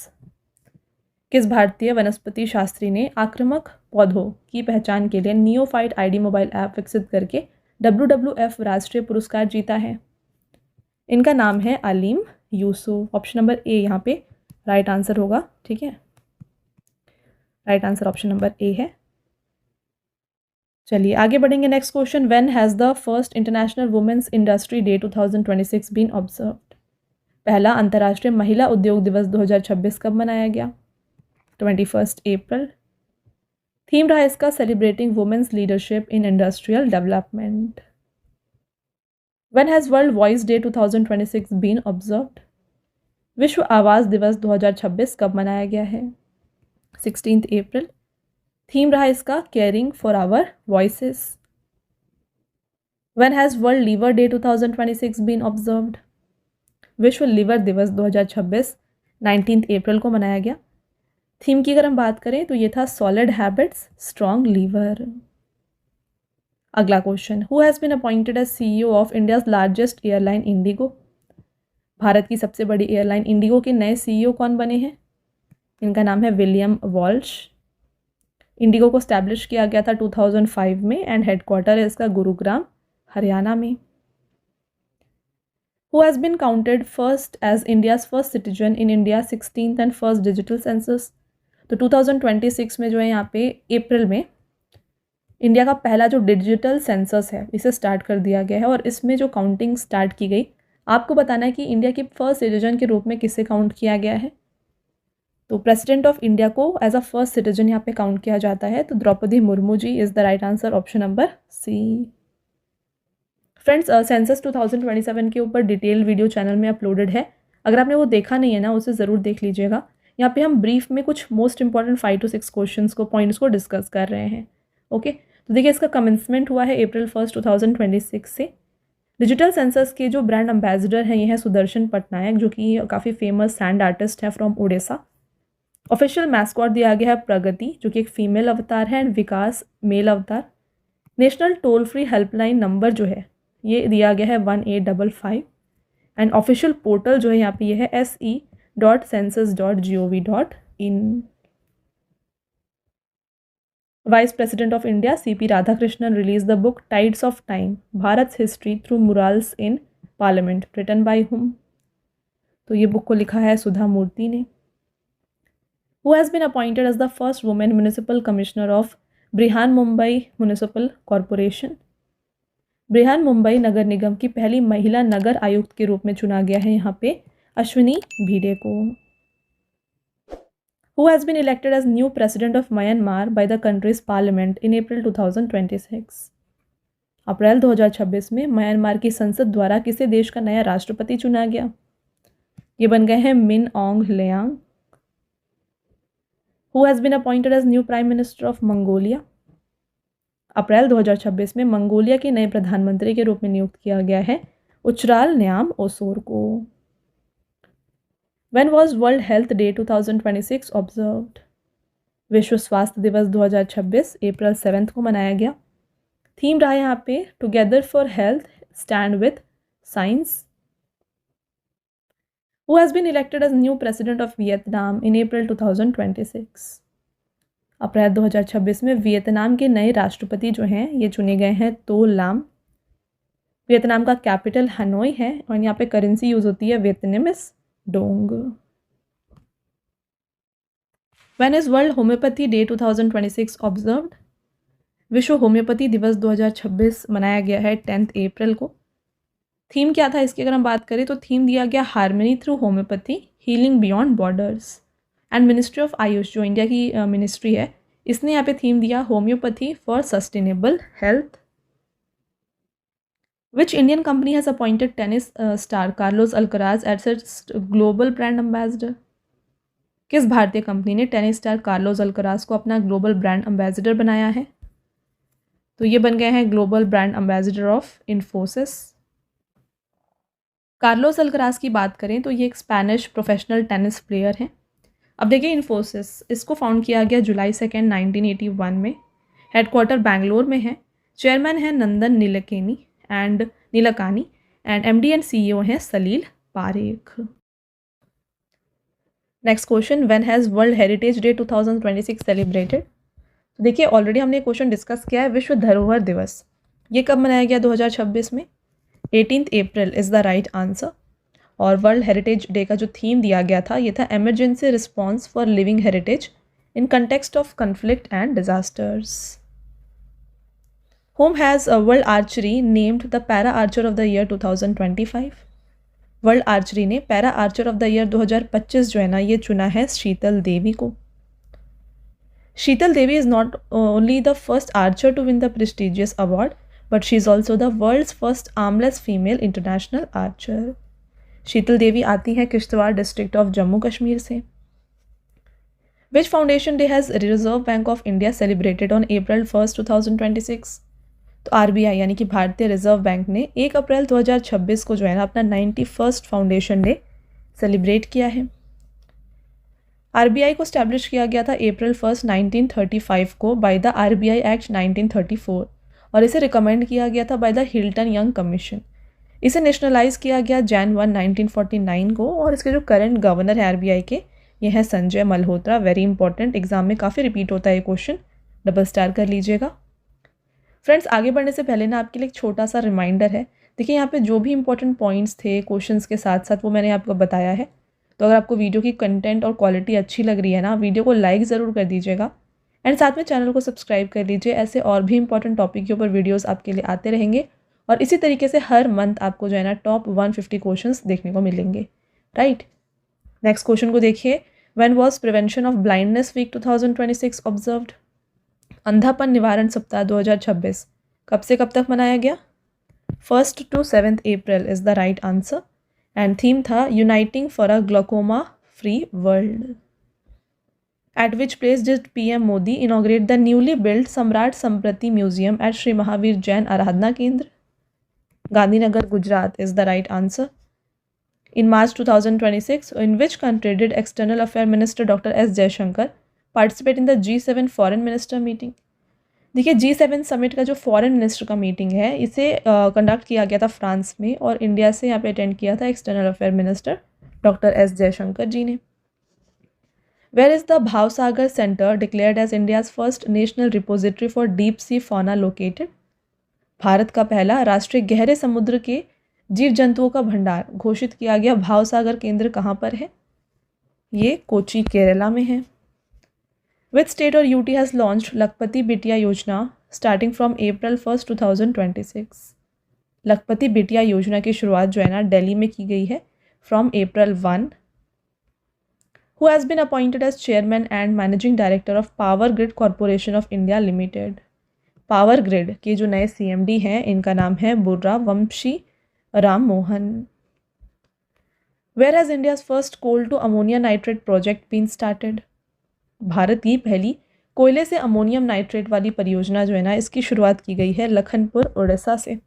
किस भारतीय वनस्पति शास्त्री ने आक्रामक पौधों की पहचान के लिए नियोफाइट ID मोबाइल ऐप विकसित करके WWF राष्ट्रीय पुरस्कार जीता है? इनका नाम है Aleem Yusuf. Option number A यहाँ पे राइट आंसर होगा। ठीक है, right answer option number A है। चलिए आगे बढ़ेंगे। Next question, when has the first international women's industry day 2026 been observed? पहला अंतर्राष्ट्रीय महिला उद्योग दिवस 2026 कब मनाया गया? 21 अप्रैल। थीम रहा इसका celebrating women's leadership in industrial development. When has world voice day 2026 been observed? विश्व आवाज़ दिवस 2026 कब मनाया गया है? 16 अप्रैल। थीम रहा इसका caring for our voices. When has world liver day 2026 been observed? विश्व लिवर दिवस 2026 19 अप्रैल को मनाया गया। थीम की अगर हम बात करें तो ये था सॉलिड हैबिट्स स्ट्रॉन्ग लीवर। अगला question, who has been appointed as CEO of India's largest airline IndiGo? भारत की सबसे बड़ी एयरलाइन इंडिगो के नए CEO कौन बने हैं? इनका नाम है विलियम वॉल्श। इंडिगो को स्टैब्लिश किया गया था 2005 में एंड हेडक्वार्टर है इसका गुरुग्राम हरियाणा में। Who has been counted first as India's first citizen in India 16th and first digital census. तो 2026 में जो है यहाँ पे अप्रैल में इंडिया का पहला जो डिजिटल सेंसस है इसे स्टार्ट कर दिया गया है और इसमें जो काउंटिंग स्टार्ट की गई, आपको बताना है कि इंडिया की फर्स्ट सिटीजन के रूप में किसे काउंट किया गया है। तो प्रेसिडेंट ऑफ इंडिया को एज अ फर्स्ट सिटीजन यहाँ पे काउंट किया जाता है, तो Droupadi Murmu ji is the right answer, option number C. Friends, census 2027 के ऊपर डिटेल वीडियो चैनल में अपलोडेड है, अगर आपने वो देखा नहीं है ना उसे ज़रूर देख लीजिएगा। यहाँ पे हम ब्रीफ में कुछ मोस्ट इंपॉर्टेंट 5 to 6 क्वेश्चंस को पॉइंट्स को डिस्कस कर रहे हैं। ओके, तो देखिए इसका कमेंसमेंट हुआ है April 1, 2026 से। डिजिटल सेंसस के जो ब्रांड एम्बेसडर हैं ये हैं सुदर्शन पटनायक, जो कि काफ़ी फेमस सैंड आर्टिस्ट हैं फ्रॉम उड़ीसा। ऑफिशियल मैस्कॉट दिया गया है प्रगति, जो कि एक फीमेल अवतार है, एंड विकास मेल अवतार। National toll free helpline number जो है ये दिया गया है 1855, एंड ऑफिशियल पोर्टल जो है यहाँ पे ये है se.census.gov.in। Vice president of India CP Radhakrishnan release the book tides of time Bharat history through murals in parliament, written by him. तो ये बुक को लिखा है सुधा मूर्ति ने। Who has been appointed as the first women municipal commissioner of Brihan Mumbai municipal corporation. Brihan Mumbai नगर निगम की पहली महिला नगर आयुक्त के रूप में चुना गया है यहाँ पे अश्विनी भिडे को। Who has been elected as new president of Myanmar by the country's parliament in April 2026? अप्रैल 2026 में म्यांमार की संसद द्वारा किसे देश का नया राष्ट्रपति चुना गया? ये बन गए हैं मिन ऑन्ग ह्लेंग। Who has been appointed as new prime minister of Mongolia? अप्रैल 2026 में मंगोलिया के नए प्रधानमंत्री के रूप में नियुक्त किया गया है उचराल न्याम ओसोर को। When was World Health Day 2026 observed? विश्व स्वास्थ्य दिवस 2026 अप्रैल 7 को मनाया गया। थीम रहा यहाँ पे together for health stand with science. Who has been elected as new president of Vietnam in April 2026? अप्रैल 2026 में वियतनाम के नए राष्ट्रपति जो हैं ये चुने गए हैं तो लाम। वियतनाम का कैपिटल हनोई है और यहाँ पे करेंसी यूज होती है Vietnamese Dong. When is World Homeopathy Day 2026 observed? विश्व होम्योपैथी दिवस 2026 मनाया गया है 10 अप्रैल को। थीम क्या था इसकी अगर हम बात करें तो थीम दिया गया harmony through homeopathy healing beyond borders. And ministry of Ayush जो इंडिया की मिनिस्ट्री है इसने यहाँ पे थीम दिया homeopathy for sustainable health. Which Indian company has appointed tennis star Carlos Alcaraz as its global brand ambassador? किस भारतीय कंपनी ने टेनिस स्टार कार्लोस अल्कराज को अपना ग्लोबल ब्रांड एम्बेसडर बनाया है? तो ये बन गए हैं global brand ambassador of Infosys. Carlos Alcaraz की बात करें तो ये एक स्पेनिश प्रोफेशनल टेनिस प्लेयर हैं। अब देखिए इन्फोसिस इसको फाउंड किया गया जुलाई 2, 1981 में। हेडक्वार्टर बैंगलोर में है। चेयरमैन है Nandan Nilekani and MD and CEO हैं Salil Parekh. Next question, when has world heritage day 2026 celebrated? तो देखिए ऑलरेडी हमने क्वेश्चन डिस्कस किया है विश्व धरोहर दिवस ये कब मनाया गया 2026 में? 18 April is the right answer. और वर्ल्ड हेरिटेज डे का जो थीम दिया गया था ये था emergency response for living heritage in context of conflict and disasters. Whom has World Archery named the Para Archer of the Year 2025? World archery ने para archer of the year 2025 जो है ना ये चुना है शीतल देवी को। Sheetal Devi is not only the first archer to win the prestigious award but she is also the world's first armless female international archer. Sheetal Devi आती हैं किश्तवाड़ डिस्ट्रिक्ट ऑफ जम्मू कश्मीर से। Which foundation day has reserve bank of India celebrated on April 1, 2026? तो RBI यानी कि भारतीय reserve bank ने 1 अप्रैल 2026 को जो है ना अपना 91st फाउंडेशन डे सेलिब्रेट किया है। RBI को स्टैब्लिश किया गया था April 1, 1935 को बाय द RBI एक्ट 1934 और इसे रिकमेंड किया गया था by the Hilton young commission. इसे नेशनलाइज किया गया Jan 1, 1949 को और इसके जो करंट गवर्नर है RBI के ये है Sanjay Malhotra. Very important, exam में काफ़ी रिपीट होता है ये क्वेश्चन, डबल स्टार कर लीजिएगा। फ्रेंड्स आगे बढ़ने से पहले ना आपके लिए एक छोटा सा रिमाइंडर है। देखिए यहाँ पे जो भी इंपॉर्टेंट पॉइंट्स थे क्वेश्चंस के साथ साथ वो मैंने आपको बताया है। तो अगर आपको वीडियो की कंटेंट और क्वालिटी अच्छी लग रही है ना, वीडियो को लाइक ज़रूर कर दीजिएगा एंड साथ में चैनल को सब्सक्राइब कर लीजिए। ऐसे और भी इंपॉर्टेंट टॉपिक के ऊपर वीडियोज़ आपके लिए आते रहेंगे और इसी तरीके से हर मंथ आपको जो है ना टॉप 150 क्वेश्चंस देखने को मिलेंगे, राइट। नेक्स्ट क्वेश्चन को देखिए, when was prevention of blindness week 2026 observed? अंधापन निवारण सप्ताह 2026 कब से कब तक मनाया गया? 1st to 7th April is the right answer and theme था uniting for a glaucoma free world. At which place did PM Modi inaugurate the newly build Samrat Samprati museum at Shri Mahavir Jain Aradhana Kendra? Gandhinagar, Gujarat is the right answer. In March 2026, in which country did External Affairs Minister Dr. S. Jaishankar participate in the G7 Foreign Minister meeting? देखिए G7 summit का जो foreign minister का meeting है इसे conduct किया गया था France में और इंडिया से यहाँ पे अटेंड किया था external affair minister doctor S Jaishankar ji ने। Where is the Bhavsagar centre declared as India's first national repository for deep sea fauna located? Bharat का पहला राष्ट्रीय गहरे समुद्र के जीव जंतुओं का भंडार घोषित किया गया भावसागर केंद्र कहाँ पर है? ये कोची, केरला में है। विच स्टेट और यूटी हैज़ लॉन्च्ड लखपति बिटिया योजना स्टार्टिंग फ्रॉम April 1, 2026? लखपति बिटिया योजना की शुरुआत जो है ना दिल्ली में की गई है from April 1। Who has been appointed as chairman and managing director of power grid corporation of India limited? Power grid के जो नए CMD हैं इनका नाम है Burra Vamsi Ram Mohan. Where has India's first coal to ammonia nitrate project been started? Bharat की पहली कोयले से अमोनियम नाइट्रेट वाली परियोजना जो है ना इसकी शुरुआत की गई है लखनपुर, उड़ीसा से।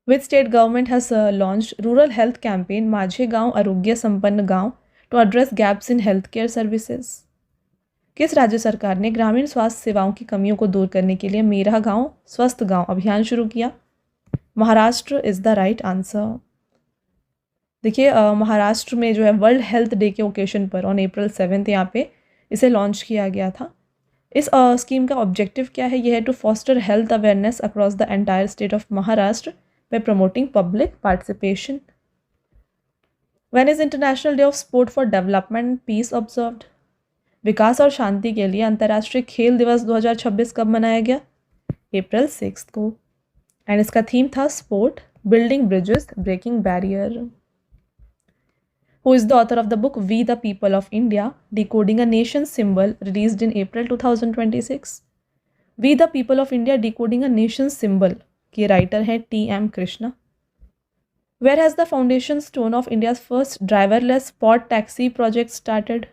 Which state government has launched rural health campaign Majhe Gaon Arogya Sampann Gaon to address gaps in health care services? किस राज्य सरकार ने ग्रामीण स्वास्थ्य सेवाओं की कमियों को दूर करने के लिए मेरा गांव स्वस्थ गांव अभियान शुरू किया? Maharashtra is the right answer. देखिए महाराष्ट्र में जो है वर्ल्ड हेल्थ डे के ओकेशन पर ऑन April 7 यहाँ पे इसे लॉन्च किया गया था। इस स्कीम का ऑब्जेक्टिव क्या है? यह है to foster health awareness across the entire state of Maharashtra by promoting public participation. When is international day of sport for development and peace observed? विकास और शांति के लिए अंतर्राष्ट्रीय खेल दिवस 2026 कब मनाया गया? April 6 को एंड इसका थीम था sport, building bridges, breaking barrier. Who is the author of the book We the People of India Decoding a Nation's Symbol released in April 2026? We the People of India Decoding a Nation's Symbol के writer हैं TM Krishna. Where has the foundation stone of India's first driverless spot taxi project started?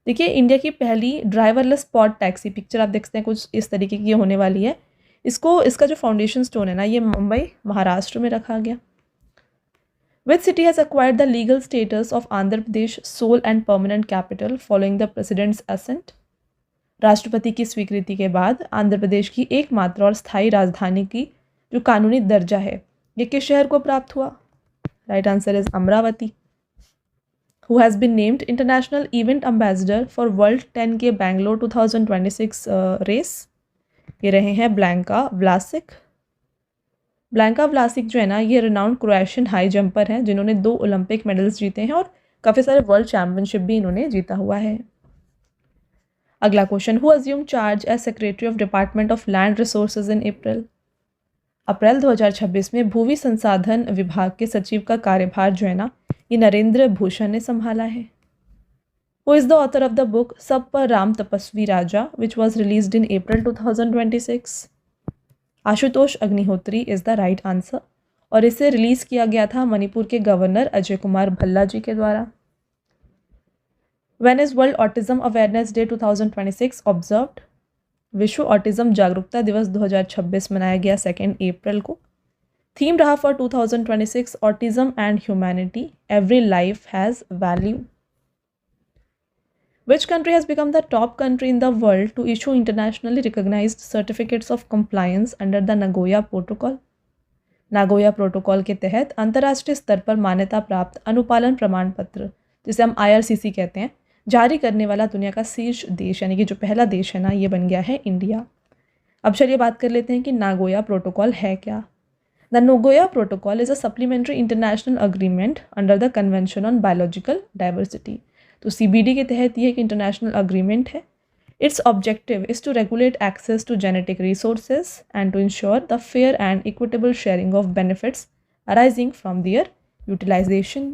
देखिए India की पहली driverless spot taxi, picture आप देखते हैं कुछ इस तरीके की होने वाली है। इसका जो फाउंडेशन स्टोन है ना ये मुंबई महाराष्ट्र में रखा गया। Which city has acquired the legal status of Andhra Pradesh sole and permanent capital following the president's assent? राष्ट्रपति की स्वीकृति के बाद आंध्र प्रदेश की एकमात्र और स्थायी राजधानी की जो कानूनी दर्जा है ये किस शहर को प्राप्त हुआ? Right answer is Amravati. Who has been named international event ambassador for World 10K Bangalore 2026 रेस? ये रहे हैं ब्लैंका व्लासिक। ब्लैंका व्लासिक जो है ना ये रिनाउंड क्रोएशियन हाई जंपर हैं जिन्होंने 2 ओलंपिक मेडल्स जीते हैं और काफ़ी सारे वर्ल्ड चैम्पियनशिप भी इन्होंने जीता हुआ है। अगला question, who assume charge as secretary of department of land resources in अप्रैल 2026 में भूमि संसाधन विभाग के सचिव का कार्यभार जो है ना ये नरेंद्र भूषण ने संभाला है। Who is the author of the book Sab Par Ram Tapasvi Raja which was released in April 2026? Ashutosh Agnihotri is the right answer और इसे रिलीज़ किया गया था मणिपुर के गवर्नर अजय कुमार भल्ला जी के द्वारा। When is world autism awareness day 2026 observed? विश्व ऑटिज्म जागरूकता दिवस 2026 मनाया गया 2 April को। थीम रहा for 2026 autism and humanity, every life has value. Which country has become the top country in the world to issue internationally recognized certificates of compliance under the Nagoya Protocol? Nagoya protocol के तहत अंतर्राष्ट्रीय स्तर पर मान्यता प्राप्त अनुपालन प्रमाण पत्र जिसे हम IRCC कहते हैं जारी करने वाला दुनिया का शीर्ष देश यानी कि जो पहला देश है ना ये बन गया है इंडिया। अब चलिए बात कर लेते हैं कि नागोया प्रोटोकॉल है क्या। The नोगोया protocol is a supplementary international agreement under the convention on biological diversity. तो CBD के तहत ये एक इंटरनेशनल अग्रीमेंट है। Its objective is to regulate access to genetic resources and to ensure the fair and equitable sharing of benefits arising from their utilization.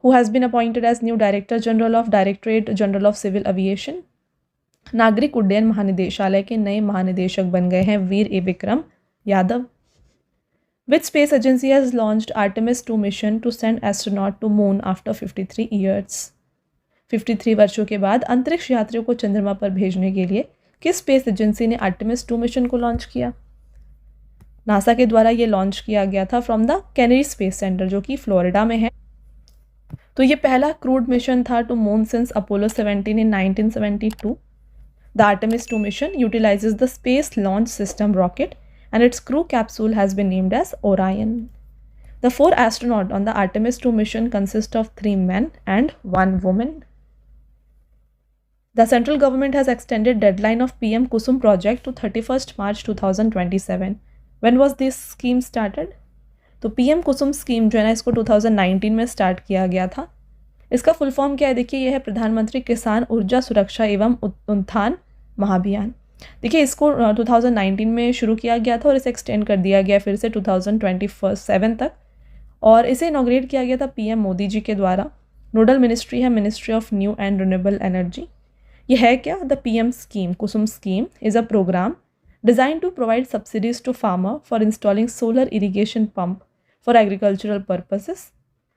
Who has been appointed as new Director General of Directorate General of Civil Aviation? नागरिक उड्डयन महानिदेशालय के नए महानिदेशक बन गए हैं वीर ए Vikram Yadav. Which space agency has launched Artemis 2 mission to send astronaut to moon after 53 years? 53 वर्षों के बाद अंतरिक्ष यात्रियों को चंद्रमा पर भेजने के लिए किस स्पेस एजेंसी ने आर्टेमिस 2 मिशन को लॉन्च किया? नासा के द्वारा ये लॉन्च किया गया था from the Kennedy space centre, जो कि फ्लोरिडा में है। तो ये पहला क्रूड मिशन था to moon since Apollo 17 in 1972। The Artemis 2 mission utilises the space launch system rocket and its crew capsule has been named as Orion. The 4 astronauts on the Artemis 2 mission consist of 3 men and 1 woman. The central government has extended deadline of PM Kusum project to 31st March 2027. When was this scheme started? तो PM कुसुम scheme जो है ना, इसको 2019 में start किया गया था। इसका फुल फॉर्म क्या है देखिए, यह है प्रधानमंत्री किसान ऊर्जा सुरक्षा एवं उत्थान महाभियान। देखिए इसको 2019 में शुरू किया गया था और इसे एक्सटेंड कर दिया गया फिर से 2027 तक, और इसे इनॉग्रेट किया गया था PM मोदी जी के द्वारा। नोडल मिनिस्ट्री है ministry of new and renewable energy. ये है क्या? The PM scheme Kusum scheme is a programme designed to provide subsidies to farmer for installing solar irrigation pump for agricultural purposes.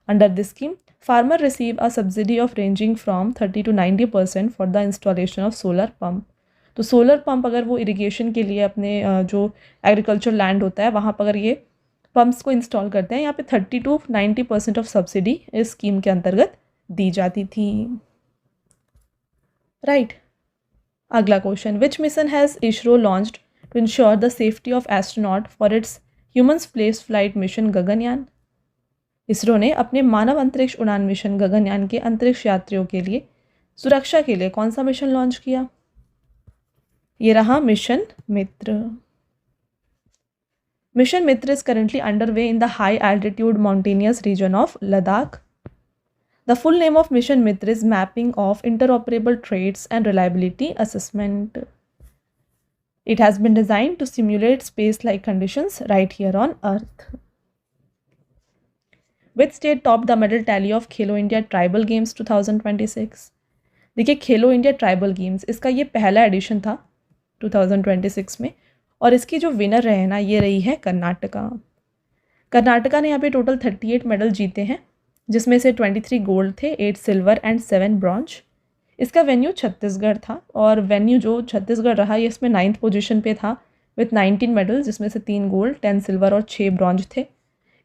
Under this scheme farmer receive a subsidy of ranging from 30 to 90% for the installation of solar pump. तो solar pump अगर वो irrigation के लिए अपने जो agriculture land होता है वहाँ पर अगर ये पंप्स को इंस्टॉल करते हैं, यहाँ पे 30 to 90% ऑफ सब्सिडी इस स्कीम के अंतर्गत दी जाती थी। राइट। अगला question, which mission has ISRO launched to ensure the safety of astronaut for its human space flight mission Gaganyaan? ISRO ने अपने मानव अंतरिक्ष उड़ान मिशन गगनयान के अंतरिक्ष यात्रियों के लिए सुरक्षा के लिए कौन सा मिशन लॉन्च किया? ये रहा mission Mitra. Mission Mitra is currently underway in the high altitude mountainous region of Ladakh. The full name of Mission Mitra is Mapping of Interoperable Traits and Reliability Assessment. It has been designed to simulate space-like conditions right here on Earth. Which state topped the medal tally of Khelo India Tribal Games 2026? देखिए खेलो India tribal games, इसका ये पहला addition था 2026 में, और इसकी जो winner रहे ना, ये रही है कर्नाटका। कर्नाटका ने यहाँ पे टोटल 38 मेडल जीते हैं, जिसमें से 23 गोल्ड थे, 8 सिल्वर एंड 7 ब्रॉन्ज। इसका वेन्यू छत्तीसगढ़ था, और वेन्यू जो छत्तीसगढ़ रहा ये इसमें 9th पोजीशन पे था विथ 19 मेडल, जिसमें से 3 गोल्ड, 10 सिल्वर और 6 ब्रॉन्ज थे।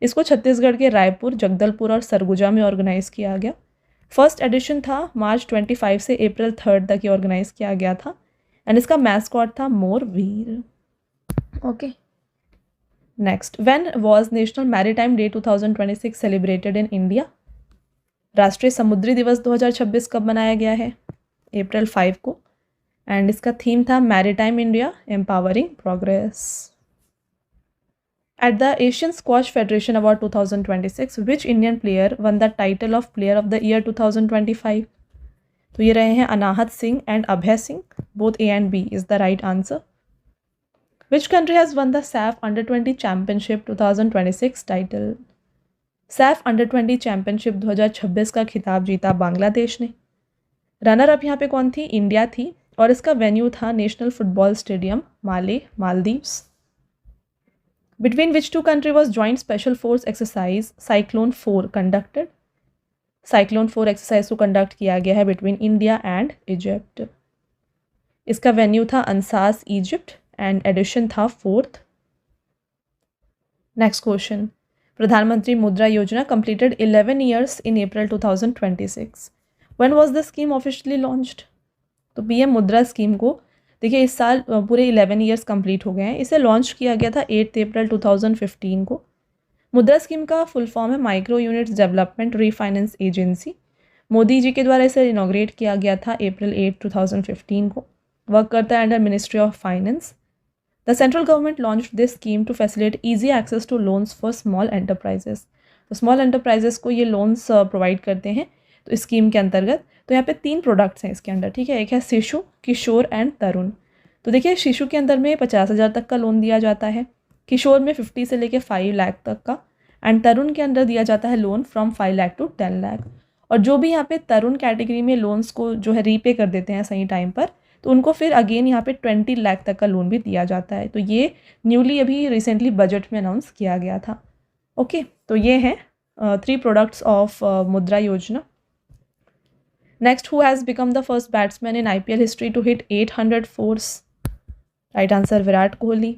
इसको छत्तीसगढ़ के रायपुर, जगदलपुर और सरगुजा में ऑर्गेनाइज़ किया गया। फर्स्ट एडिशन था मार्च 25 से अप्रैल 3 तक ये ऑर्गेनाइज़ किया गया था, एंड इसका मैस्कॉट था Mor Veer. Okay, next, when was national maritime day 2026 celebrated in India? राष्ट्रीय समुद्री दिवस 2026 कब मनाया गया है? अप्रैल 5 को, एंड इसका थीम था maritime India empowering progress. At the Asian Squash Federation Award 2026, which Indian player won the title of Player of the Year 2025? तो ये रहे हैं Anahat Singh and Abhay Singh, both A and B is the right answer. Which country has won the SAF Under-20 Championship 2026 title? SAF Under-20 Championship 2026 का खिताब जीता बांग्लादेश ने। Runner up यहाँ पे कौन थी? इंडिया थी, और इसका वेन्यू था national football stadium Male, Maldives. Between which two countries was joint special force exercise Cyclone 4 conducted? Cyclone 4 exercise को कंडक्ट किया गया है between India and Egypt. इसका वेन्यू था अंसास, इजिप्ट, एंड एडिशन था 4th। नेक्स्ट क्वेश्चन, प्रधानमंत्री मुद्रा योजना completed 11 years in April 2026. When was the scheme officially launched? तो PM मुद्रा स्कीम को देखिए इस साल पूरे 11 ईयर्स कंप्लीट हो गए हैं। इसे लॉन्च किया गया था 8 अप्रैल 2015 को। मुद्रा स्कीम का फुल फॉर्म है micro units development refinance agency. Modi ji के द्वारा इसे इनॉग्रेट किया गया था अप्रैल 8, 2015 को। वर्क करता है under ministry of finance. The central government launched this scheme to facilitate easy access to loans for small enterprises. तो स्मॉल एंटरप्राइजेस को ये लोन्स प्रोवाइड करते हैं तो इस स्कीम के अंतर्गत। तो यहाँ पे 3 प्रोडक्ट्स हैं इसके अंदर, ठीक है। एक है शिशु, किशोर एंड तरुण। तो देखिए शिशु के अंदर में 50,000 तक का लोन दिया जाता है, किशोर में 50 से लेकर 5 लाख तक का, एंड तरुण के अंदर दिया जाता है loan from 5 lakh to 10 lakh. और जो भी यहाँ पे तरुण कैटेगरी में लोन्स को जो है रीपे कर देते हैं सही टाइम पर, तो उनको फिर अगेन यहाँ पे 20 लाख तक का लोन भी दिया जाता है। तो ये न्यूली अभी रिसेंटली बजट में अनाउंस किया गया था। ओके, तो ये हैं 3 products of Mudra Yojana. Next, who has become the first batsman in IPL history to hit 800 fours? Right answer, Virat Kohli.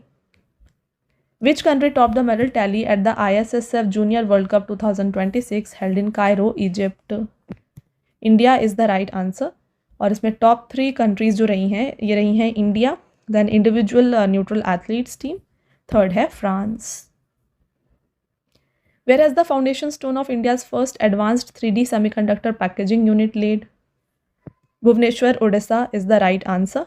Which country topped the medal tally at the ISSF Junior World Cup 2026 held in Cairo, Egypt? India is the right answer. और इसमें top 3 countries जो रही हैं ये रही हैं India, then individual neutral athletes team, third है France. Where has the foundation stone of India's first advanced 3D semiconductor packaging unit laid? Bhubaneswar, Orissa is the right answer.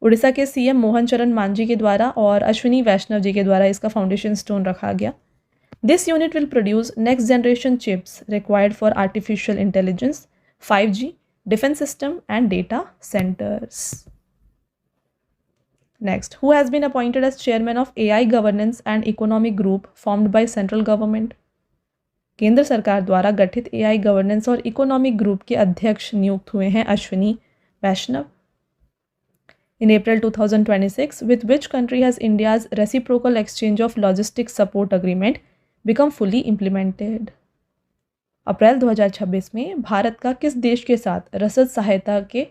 Orissa के CM मोहन चरण मांझी के द्वारा और अश्विनी वैष्णव जी के द्वारा इसका फाउंडेशन स्टोन रखा गया। This unit will produce next generation chips required for artificial intelligence, 5G, defence system and data centres. Next, who has been appointed as chairman of AI governance and economic group formed by central government? केंद्र सरकार द्वारा गठित AI governance और economic group के अध्यक्ष नियुक्त हुए हैं अश्विनी वैष्णव। In April 2026, with which country has India's reciprocal exchange of logistics support agreement become fully implemented? अप्रैल 2026 में भारत का किस देश के साथ रसद सहायता के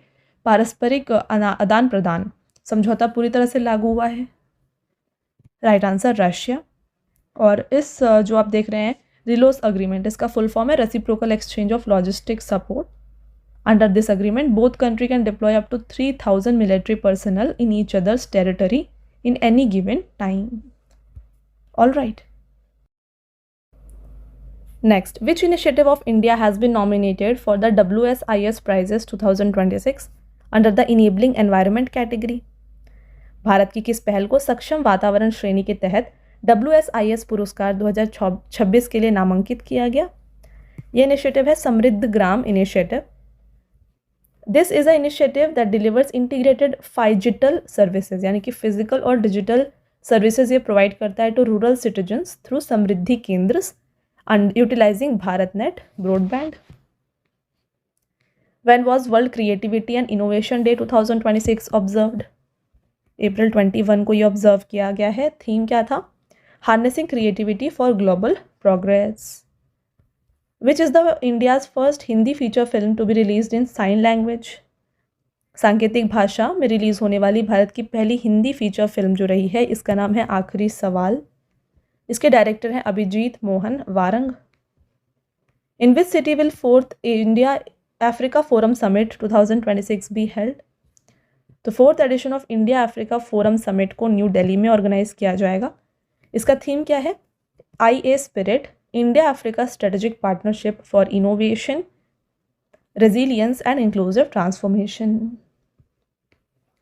पारस्परिक आदान प्रदान समझौता पूरी तरह से लागू हुआ है? Right answer, Russia. और इस जो आप देख रहे हैं रिलोस अग्रीमेंट, इसका फुल फॉर्म है reciprocal exchange of logistics support. Under this agreement, both countries can deploy up to 3,000 military personnel in each other's territory in any given time. All right. Next, which initiative of India has been nominated for the WSIS Prizes 2026 under the Enabling Environment category? Bharat की किस पहल को सक्षम वातावरण श्रेणी के तहत WSIS पुरस्कार 2026 के लिए नामांकित किया गया? यह इनिशिएटिव है Samriddh Gram initiative. This is a initiative that delivers integrated phygital services, यानी कि फिजिकल और डिजिटल सर्विसेज ये प्रोवाइड करता है to rural citizens through Samriddhi Kendra and utilising Bharat net broadband. When was world creativity and innovation day 2026 observed? अप्रैल 21 को ये ऑब्जर्व किया गया है। थीम क्या था? Harnessing creativity for global progress. Which is the India's first Hindi feature film to be released in sign language? सांकेतिक भाषा में रिलीज होने वाली भारत की पहली हिंदी फीचर फिल्म जो रही है इसका नाम है आखिरी सवाल। इसके डायरेक्टर हैं Abhijit Mohan Warang. In which city will 4th India Africa Forum Summit 2026 be held? तो 4th edition of India Africa forum summit को न्यू दिल्ली में ऑर्गेनाइज किया जाएगा। इसका थीम क्या है? IA spirit, India Africa Strategic Partnership for Innovation, Resilience and Inclusive Transformation.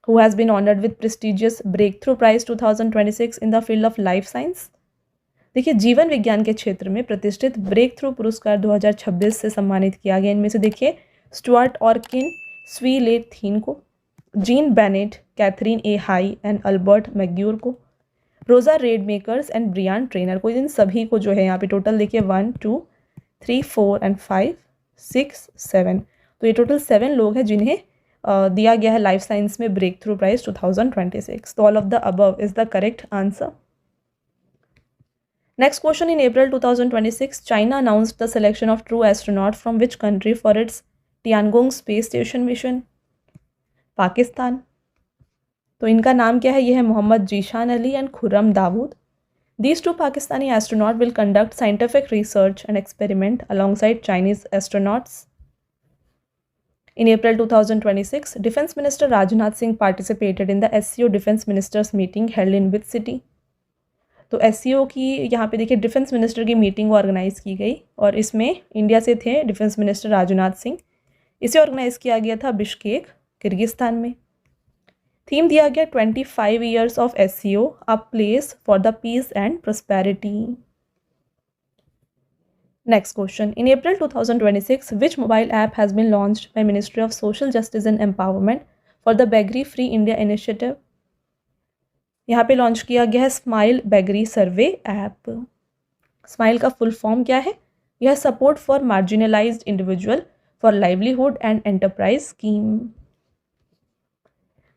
Who has been honored with prestigious Breakthrough Prize 2026 in the field of life science? देखिए, जीवन विज्ञान के क्षेत्र में प्रतिष्ठित ब्रेक थ्रू पुरस्कार 2026 से सम्मानित किया गया। इनमें से देखिए स्टुअर्ट ऑर्किन, स्वी ले थीन को, Jean Bennett, Katherine A High and Albert Maguire को, Rosa Rademakers and Bryan Traynor को। इन सभी को जो है यहाँ पे टोटल देखिए 1 2 3 4 एंड 5 6 7, तो ये टोटल 7 लोग हैं जिन्हें दिया गया है लाइफ साइंस में ब्रेक थ्रू प्राइज 2026। तो all of the above is the correct answer. Next question, in April 2026 China announced the selection of two astronaut from which country for its Tiangong space station mission? Pakistan. तो इनका नाम क्या है? यह है Mohammad Zeeshan Ali and Khurram Dawood. These two Pakistani astronauts will conduct scientific research and experiment alongside Chinese astronauts. In April 2026, Defense Minister Rajnath Singh participated in the SCO Defense Ministers meeting held in which city? तो SCO की यहाँ पे देखिए defence minister की meeting organise की गई और इसमें इंडिया से थे डिफेंस मिनिस्टर राजनाथ सिंह। इसे ऑर्गेनाइज किया गया था बिश्केक, किर्गिस्तान में। थीम दिया गया 25 years of SCO, a place for the peace and prosperity. Next question, in April 2026 which mobile app has been launched by ministry of social justice and empowerment for the beggary free India initiative. यहाँ पे launch किया गया है SMILE beggary survey app. SMILE का full form क्या है? यह support for marginalised individual for livelihood and enterprise scheme.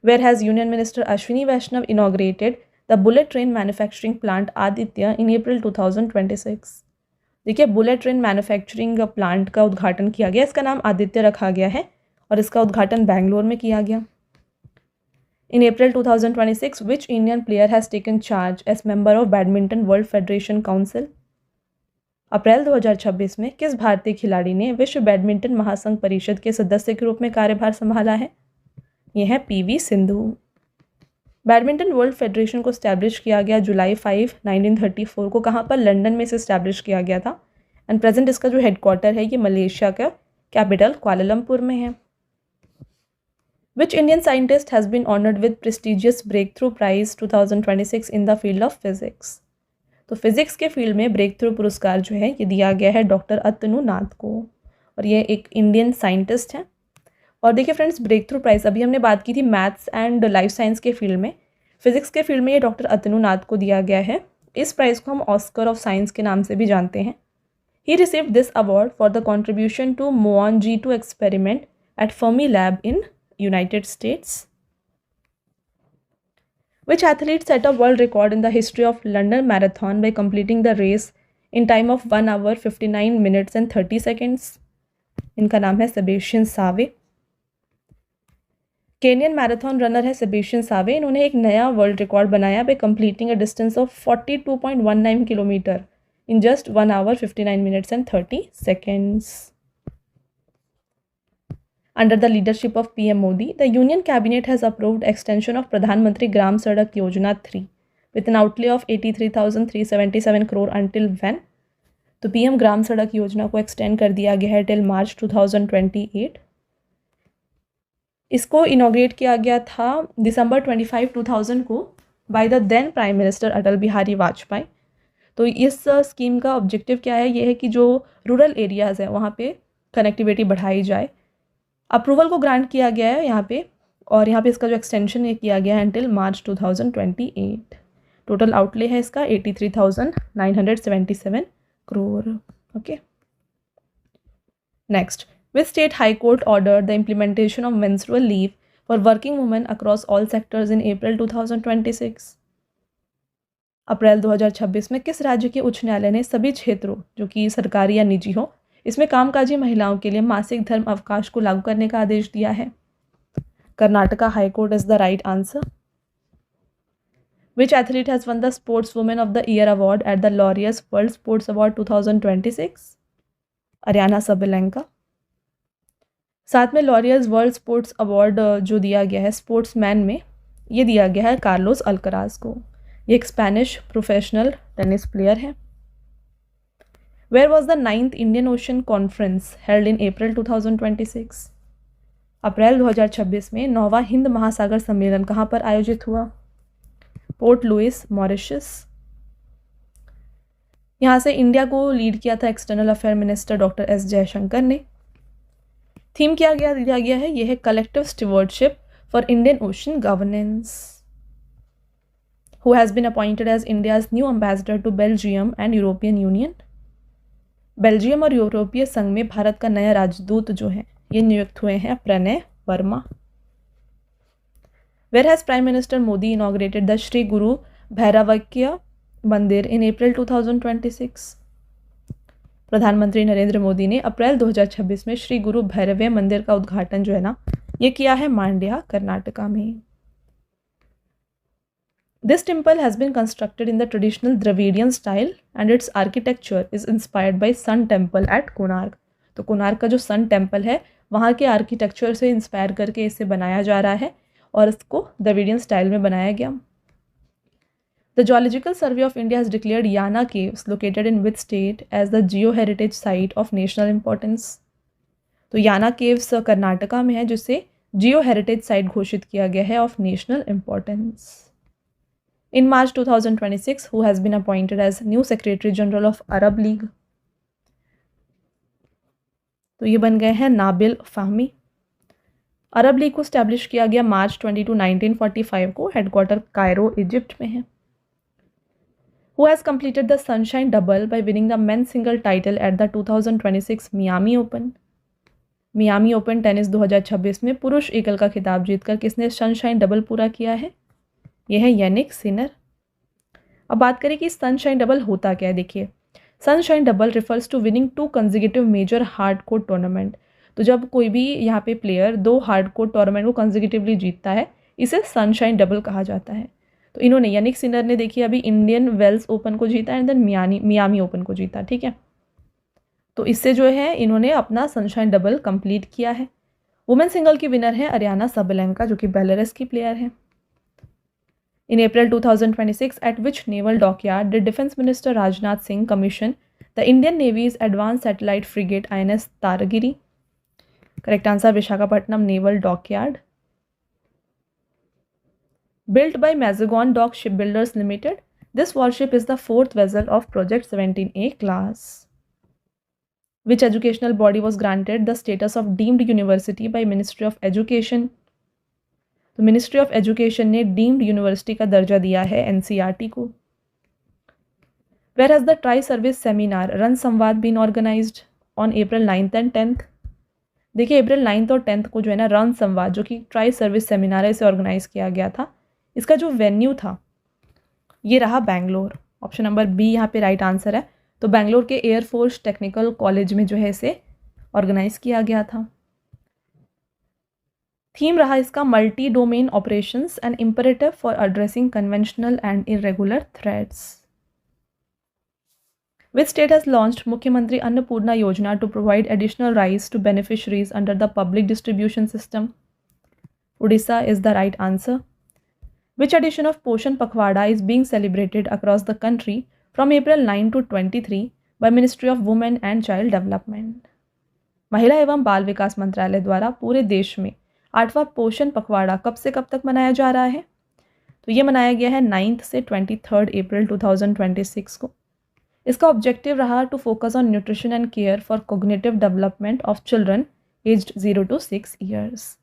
Where has Union Minister Ashwini Vaishnav inaugurated the bullet train manufacturing plant Aditya in April 2026? देखिए, bullet train manufacturing plant का उद्घाटन किया गया, इसका नाम आदित्य रखा गया है और इसका उद्घाटन बेंगलोर में किया गया। In April 2026 which Indian player has taken charge as member of badminton world federation council. अप्रैल 2026 में किस भारतीय खिलाड़ी ने विश्व बैडमिंटन महासंघ परिषद के सदस्य के रूप में कार्यभार संभाला है? यह है PV Sindhu. Badminton world federation को स्टैब्लिश किया गया जुलाई 5, 1934 को। कहाँ पर? लंदन में इसे स्टैब्लिश किया गया था एंड प्रेजेंट इसका जो हेडक्वार्टर है ये मलेशिया का कैपिटल कुआलालंपुर में है। Which Indian scientist has been honoured with prestigious breakthrough prize 2026 in the field of physics. तो फिजिक्स के फील्ड में ब्रेक थ्रू पुरस्कार जो है ये दिया गया है डॉक्टर अतनु नाथ को और ये एक इंडियन साइंटिस्ट हैं। और देखिए फ्रेंड्स, ब्रेक थ्रू प्राइज़ अभी हमने बात की थी मैथ्स एंड लाइफ साइंस के फील्ड में, फिजिक्स के फील्ड में ये डॉक्टर अतनु नाथ को दिया गया है। इस प्राइज़ को हम ऑस्कर ऑफ साइंस के नाम से भी जानते हैं। He received this award for the contribution to muon G2 experiment at Fermi lab in United States. Which athlete set a world record in the history of London Marathon by completing the race in time of 1 hour 59 minutes and 30 seconds? इनका नाम है Sebastian Save. Kenyon marathon runner है Sebastian Save. इन्होंने एक नया world record बनाया bye completing a distance of 42.19 kilometre in just 1 hour 59 minutes and 30 seconds. Under the leadership of PM Modi, the Union Cabinet has approved extension of Pradhan Mantri Gram Sadak Yojana 3 with an outlay of 83,377 crore until when? तो PM ग्राम सड़क योजना को extend कर दिया गया है till March 2028। इसको inaugurate किया गया था दिसंबर 25, 2000 को by the then prime minister Atal Bihari Vajpayee. तो इस स्कीम का ऑब्जेक्टिव क्या है? ये है कि जो रूरल एरियाज़ हैं वहाँ पे कनेक्टिविटी बढ़ाई जाए। अप्रूवल को ग्रांट किया गया है यहाँ पे और यहाँ पे इसका जो एक्सटेंशन ये किया गया है अंटिल मार्च 2028। टोटल आउटले है इसका 83,977 crore. Okay, next, which state high court order the implementation of menstrual leave for working women across all sectors in अप्रैल 2026। अप्रैल 2026 में किस राज्य के उच्च न्यायालय ने सभी क्षेत्रों जो कि सरकारी या निजी हो इसमें कामकाजी महिलाओं के लिए मासिक धर्म अवकाश को लागू करने का आदेश दिया है? Karnataka high court is the right answer. Which athlete has won the sportswoman of the year award at the Laureus world sports award 2026? Aryna Sabalenka. साथ में लॉरियस वर्ल्ड स्पोर्ट्स अवार्ड जो दिया गया है स्पोर्ट्समैन में, ये दिया गया है कार्लोस अल्कराज को। ये एक स्पेनिश प्रोफेशनल टेनिस प्लेयर है। Where was the 9th Indian Ocean Conference held in April 2026? अप्रैल 2026 में 9वां हिंद महासागर सम्मेलन कहाँ पर आयोजित हुआ? Port Louis, Mauritius. यहाँ से इंडिया को लीड किया था external affair minister doctor S Jaishankar ने। थीम क्या दिया गया है? यह है collective stewardship for Indian ocean governance. Who has been appointed as India's new ambassador to Belgium and European Union? Belgium और यूरोपीय संघ में भारत का नया राजदूत जो है ये नियुक्त हुए हैं Pranay Verma. Where has prime minister Modi inaugurated the Shri Guru Bhairavaikya मंदिर इन अप्रैल 2026? प्रधानमंत्री नरेंद्र मोदी ने अप्रैल 2026 में श्री गुरु भैरवय मंदिर का उद्घाटन जो है ना ये किया है मांड्या, कर्नाटका में। This temple has been constructed in the traditional Dravidian style and its architecture is inspired by Sun Temple at Konark. तो कोणार्क का जो सन टेम्पल है वहाँ के आर्किटेक्चर से इंस्पायर करके इसे बनाया जा रहा है और इसको द्रविडियन स्टाइल में बनाया गया। The Geological Survey of India has declared Yana Caves located in which state as the Geo-Heritage Site of National Importance? तो याना केव्स कर्नाटका में है जिसे जियो हेरिटेज साइट घोषित किया गया है of national importance. In March 2026 who has been appointed as new secretary general of Arab League? तो ये बन गए हैं नाबिल फ़ाहमी। अरब लीग को स्टैब्लिश किया गया मार्च 22, 1945 को। हेडक्वार्टर कायरो इजिप्ट में है। Who has completed the Sunshine Double by winning the men's single title at the 2026 Miami Open? Miami open tennis 2026 में पुरुष एकल का खिताब जीतकर किसने सनशाइन डबल पूरा किया है? यह है यानिक सिनर। अब बात करें कि सनशाइन डबल होता क्या है। देखिए, sunshine double refers to winning 2 consecutive major hard court tournament. तो जब कोई भी यहाँ पे प्लेयर 2 हार्ड कोर्ट टूर्नामेंट को कंसेक्यूटिवली जीतता है, इसे सनशाइन डबल कहा जाता है। तो इन्होंने यानिक सिनर ने देखिए अभी इंडियन वेल्स ओपन को जीता एंड देन मियामी ओपन को जीता, ठीक है। तो इससे जो है इन्होंने अपना सनशाइन डबल कंप्लीट किया है। वुमेन सिंगल की विनर है अरियाना सबलेंका, जो कि बेलारूस की प्लेयर है। In April 2026 at which naval dockyard did defence minister Rajnath Singh commission the Indian navy's advance satellite frigate INS Taragiri? Correct answer Visakhapatnam naval dockyard. Built by Mazagon Dock Shipbuilders Limited, this warship is the 4th vessel of Project 17A class. Which educational body was granted the status of deemed university by Ministry of Education? तो ministry of education ने deemed university का दर्जा दिया है NCERT को। Where has the Tri-Service Seminar Ran Samvad been organised on April 9th and 10th? देखिए, अप्रैल 9th और 10th को जो है ना रन संवाद, जो कि ट्राई सर्विस सेमिनार है, इसे ऑर्गेनाइज किया गया था। इसका जो वेन्यू था ये रहा बैंगलोर। ऑप्शन नंबर बी यहाँ पे राइट आंसर है। तो बैंगलोर के एयरफोर्स टेक्निकल कॉलेज में जो है इसे ऑर्गेनाइज किया गया था। थीम रहा इसका multi domain operations and imperative for addressing conventional and irregular threats. Which state has launched Mukhyamantri Annapurna Yojana to provide additional rice to beneficiaries under the public distribution system? Odisha is the right answer. Which edition of Poshan Pakhwada is being celebrated across the country from April 9 to 23 by Ministry of Women and Child Development? महिला एवं बाल विकास मंत्रालय द्वारा पूरे देश में 8वां पोषण पखवाड़ा कब से कब तक मनाया जा रहा है? तो ये मनाया गया है 9 से 23 अप्रैल 2026 को। इसका ऑब्जेक्टिव रहा to focus on nutrition and care for cognitive development of children aged 0 to 6 years।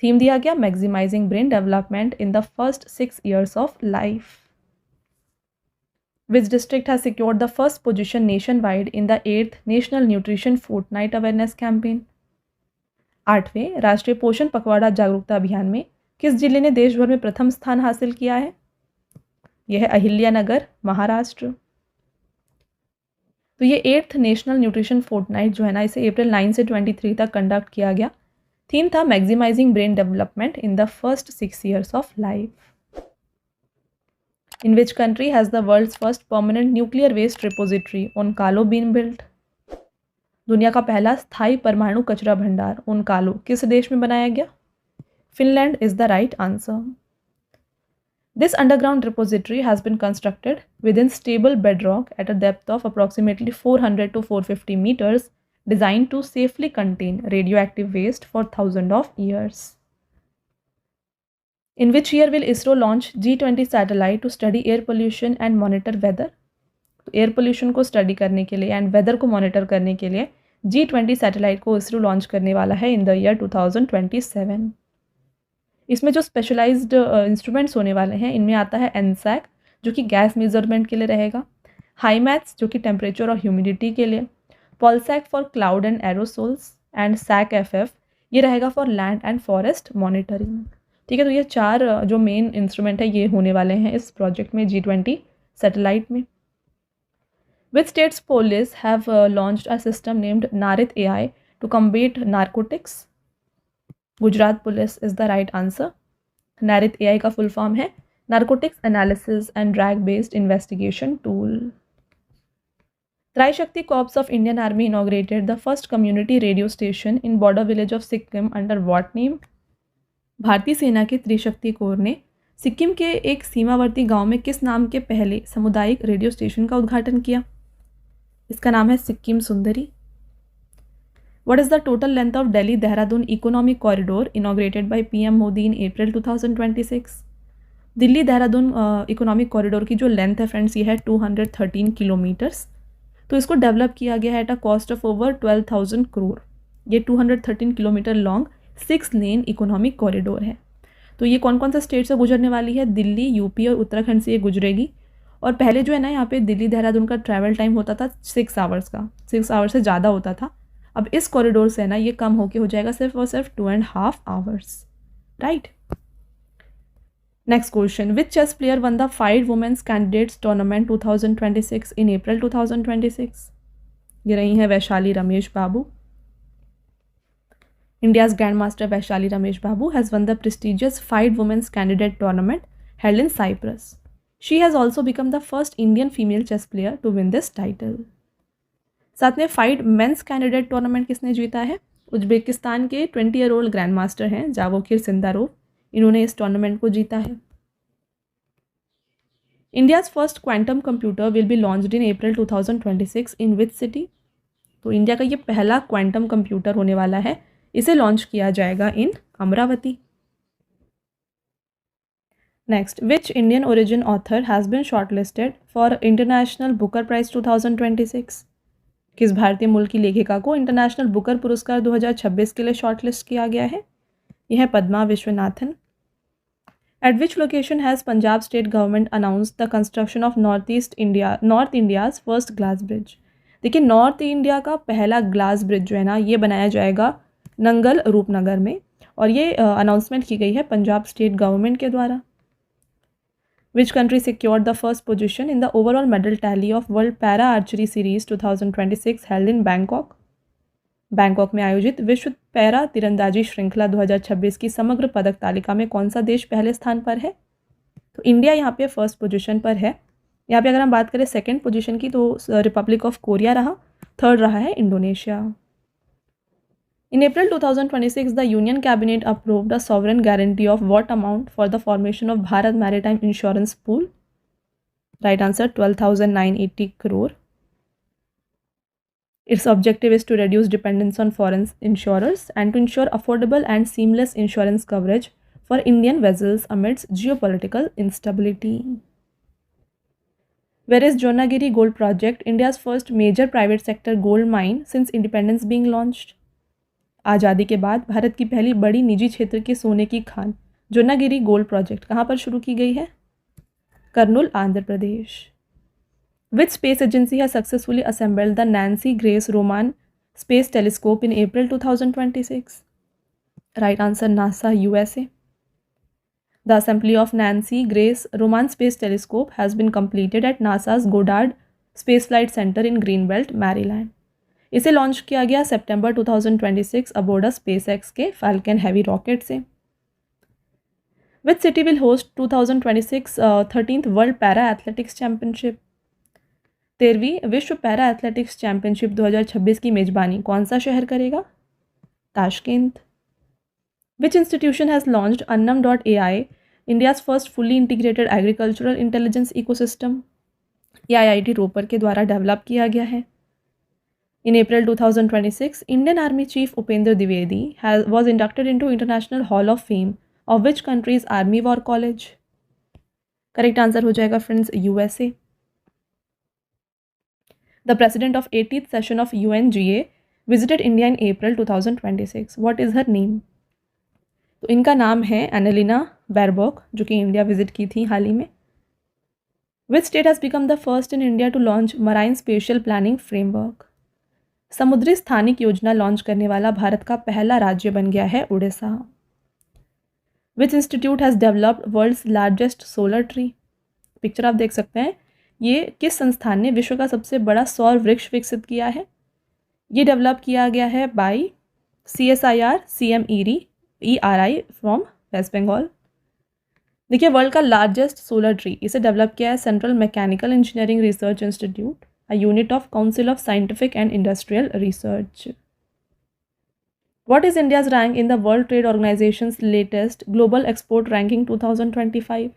Theme दिया गया maximising brain development in the first 6 years of life. Which district has secured the first position nationwide in the 8th national nutrition fortnight awareness campaign? 8वें राष्ट्रीय पोषण पखवाड़ा जागरूकता अभियान में किस जिले ने देश भर में प्रथम स्थान हासिल किया है? यह है अहिल्यानगर, महाराष्ट्र। तो ये 8th नेशनल न्यूट्रिशन फोर्टनाइट जो है ना, इसे अप्रैल 9 से 23 तक कंडक्ट किया गया। थीम था maximising brain development in the first 6 years of life. In which country has the world's first permanent nuclear waste repository Onkalo been built? दुनिया का पहला स्थायी परमाणु कचरा भंडार ओनकालो किस देश में बनाया गया? Finland is the right answer. This underground repository has been constructed with in stable bedrock at a depth of approximately 400 to 450 meters, designed to safely contain radioactive waste for thousands of years. In which year will ISRO launch G20 satellite to study air pollution and monitor weather? तो air pollution को study करने के लिए and weather को monitor करने के लिए G20 satellite को इसरो लॉन्च करने वाला है इन द ईयर 2027। इसमें जो स्पेशलाइज्ड इंस्ट्रूमेंट्स होने वाले हैं, इनमें आता है एनसैक जो कि गैस मेजरमेंट के लिए रहेगा, हाईमैथ्स जो कि टेम्परेचर और ह्यूमिडिटी के लिए, पॉलसैक for cloud and aerosols and सैक FF ये रहेगा for land and forest monitoring. ठीक है, तो ये 4 जो मेन इंस्ट्रूमेंट है ये होने वाले हैं इस प्रोजेक्ट में G20 सैटेलाइट में। Which state's police have launched a system named Narit AI to combat narcotics? Gujarat police is the right answer. नारित AI का फुल फॉर्म है narcotics analysis and drug based investigation tool. Tri-Shakti Corps of Indian Army inaugurated the first community radio station in border village of Sikkim under what name? भारतीय सेना के त्रिशक्ति core ने सिक्किम के एक सीमावर्ती गांव में किस नाम के पहले सामुदायिक रेडियो स्टेशन का उद्घाटन किया? इसका नाम है सिक्किम सुंदरी। What is the total length of Delhi Dehradun Economic Corridor inaugurated by PM Modi in April 2026? Delhi Dehradun economic corridor की जो लेंथ है फ्रेंड्स ये है 213 किलोमीटर्स। तो इसको डेवलप किया गया है at a cost of over 12,000 crore. ये 213 किलोमीटर लॉन्ग 6 लेन इकोनॉमिक कॉरिडोर है। तो ये कौन कौन सा स्टेट से गुजरने वाली है? दिल्ली, यूपी और उत्तराखंड से ये गुजरेगी। और पहले जो है ना यहाँ पे दिल्ली देहरादून का ट्रैवल टाइम होता था 6 आवर्स का, 6 आवर्स से ज़्यादा होता था। अब इस कॉरिडोर से ना ये कम होके हो जाएगा सिर्फ और सिर्फ 2.5 hours, right. Next question, which chess player won the 5 women's candidates tournament 2026 in अप्रैल 2026? ये रही हैं वैशाली रमेश बाबू। India's Grandmaster Vaishali Ramesh Babu has won the prestigious 5 Women's Candidate Tournament held in Cyprus. She has also become the first Indian female chess player to win this title. साथ में 5 Men's Candidate Tournament किसने जीता है? Uzbekistan के 20-year-old grand master हैं जावोकिर Sindarov, इन्होंने इस tournament को जीता है। India's first quantum computer will be launched in April 2026 in which city? तो इंडिया का ये पहला क्वांटम कंप्यूटर होने वाला है, इसे लॉन्च किया जाएगा in Amaravati. Next, which Indian origin author has been shortlisted for international Booker prize 2026? किस भारतीय मूल की लेखिका को इंटरनेशनल बुकर पुरस्कार 2026 के लिए शॉर्टलिस्ट किया गया है? यह है Padma Vishwanathan. At which location has Punjab state government announced the construction of north India's first glass bridge? देखिए, नॉर्थ इंडिया का पहला ग्लास ब्रिज जो है ना ये बनाया जाएगा नंगल रूपनगर में, और ये अनाउंसमेंट की गई है पंजाब स्टेट गवर्नमेंट के द्वारा। Which country secured the first position in the overall medal tally of world para archery series 2026 held in Bangkok? Bangkok में आयोजित विश्व पैरा तीरंदाजी श्रृंखला 2026 की समग्र पदक तालिका में कौन सा देश पहले स्थान पर है? तो इंडिया यहाँ पे फर्स्ट पोजीशन पर है। यहाँ पे अगर हम बात करें सेकेंड पोजीशन की तो रिपब्लिक ऑफ कोरिया रहा, थर्ड रहा है Indonesia. In April 2026, the Union Cabinet approved a sovereign guarantee of what amount for the formation of Bharat Maritime Insurance Pool? Right answer, 12,980 crore. Its objective is to reduce dependence on foreign insurers and to ensure affordable and seamless insurance coverage for Indian vessels amidst geopolitical instability. Where is Jonagiri Gold Project, India's first major private sector gold mine since independence, being launched? आज़ादी के बाद भारत की पहली बड़ी निजी क्षेत्र की सोने की खान जोनागिरी गोल्ड प्रोजेक्ट कहाँ पर शुरू की गई है? Kurnool, Andhra Pradesh. Which space agency has successfully assembled the Nancy Grace Roman space telescope in April 2026? Right answer, NASA, USA. The assembly of Nancy Grace Roman space telescope has been completed at NASA's Goddard space flight centre in Greenbelt, Maryland. इसे launch किया गया सितंबर 2026 aboard SpaceX के Falcon heavy rocket से। Which city will host 2026 13th world para athletics championship? 13वीं विश्व para athletics championship 2026 की मेजबानी कौन सा शहर करेगा? Tashkent. Which institution has launched annam.ai, India's first fully integrated agricultural intelligence ecosystem? ये IIT रोपर के द्वारा डेवलप किया गया है। In April 2026, Indian Army Chief Upendra Dwivedi was inducted into International Hall of Fame of which country's Army War College? Correct answer हो जाएगा friends, USA. The president of 80th session of UNGA visited India in April 2026. What is her name? तो इनका नाम है एनालिना Baerbock, जो कि India visit की थी हाल ही में। Which state has become the first in India to launch Marine Spatial Planning Framework? समुद्री स्थानिक योजना लॉन्च करने वाला भारत का पहला राज्य बन गया है Odisha. Which institute has developed world's largest solar tree? Picture आप देख सकते हैं, ये किस संस्थान ने विश्व का सबसे बड़ा सौर वृक्ष विकसित किया है? ये डेवलप किया गया है by CSIR CMERI from West Bengal. देखिए, वर्ल्ड का लार्जेस्ट सोलर ट्री इसे डेवलप किया है central mechanical engineering research institute, a unit of Council of Scientific and Industrial Research. What is India's rank in the World Trade Organization's latest Global Export Ranking 2025?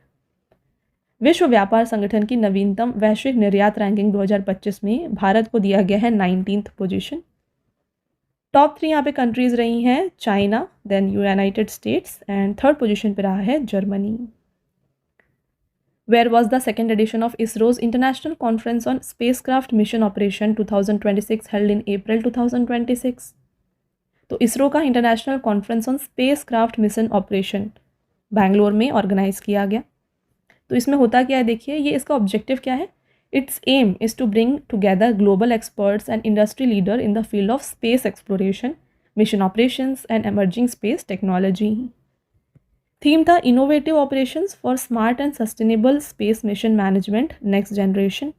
विश्व व्यापार संगठन की नवीनतम वैश्विक निर्यात रैंकिंग 2025 में भारत को दिया गया है 19th पोजीशन। टॉप 3 यहाँ पे कंट्रीज़ रही हैं China, then United States and third position पे रहा है Germany. Where was the second edition of ISRO's International Conference on Spacecraft Mission Operation 2026 held in April 2026? तो इसरो का international conference on spacecraft mission operation Bangalore में organise किया गया। तो इसमें होता क्या है देखिए, ये इसका ऑब्जेक्टिव क्या है। Its aim is to bring together global experts and industry leader in the field of space exploration, mission operations and emerging space technology. Theme था innovative operations for smart and sustainable space mission management next generation.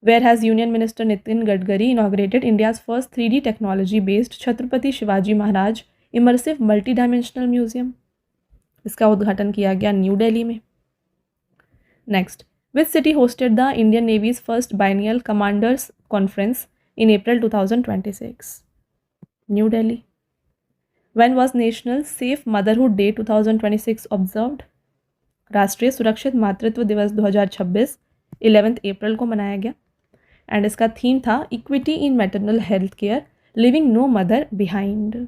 Where has Union Minister Nitin Gadkari inaugurated India's first 3D technology-based Chhatrapati Shivaji Maharaj Immersive Multidimensional Museum? इसका उद्घाटन किया गया new Delhi में। Next, which city hosted the Indian Navy's first biennial commanders conference in April 2026? New Delhi. When was National Safe Motherhood Day 2026 observed? राष्ट्रीय सुरक्षित मातृत्व दिवस 2026 11 अप्रैल को मनाया गया। एंड इसका थीम था equity in maternal health care, living no mother behind.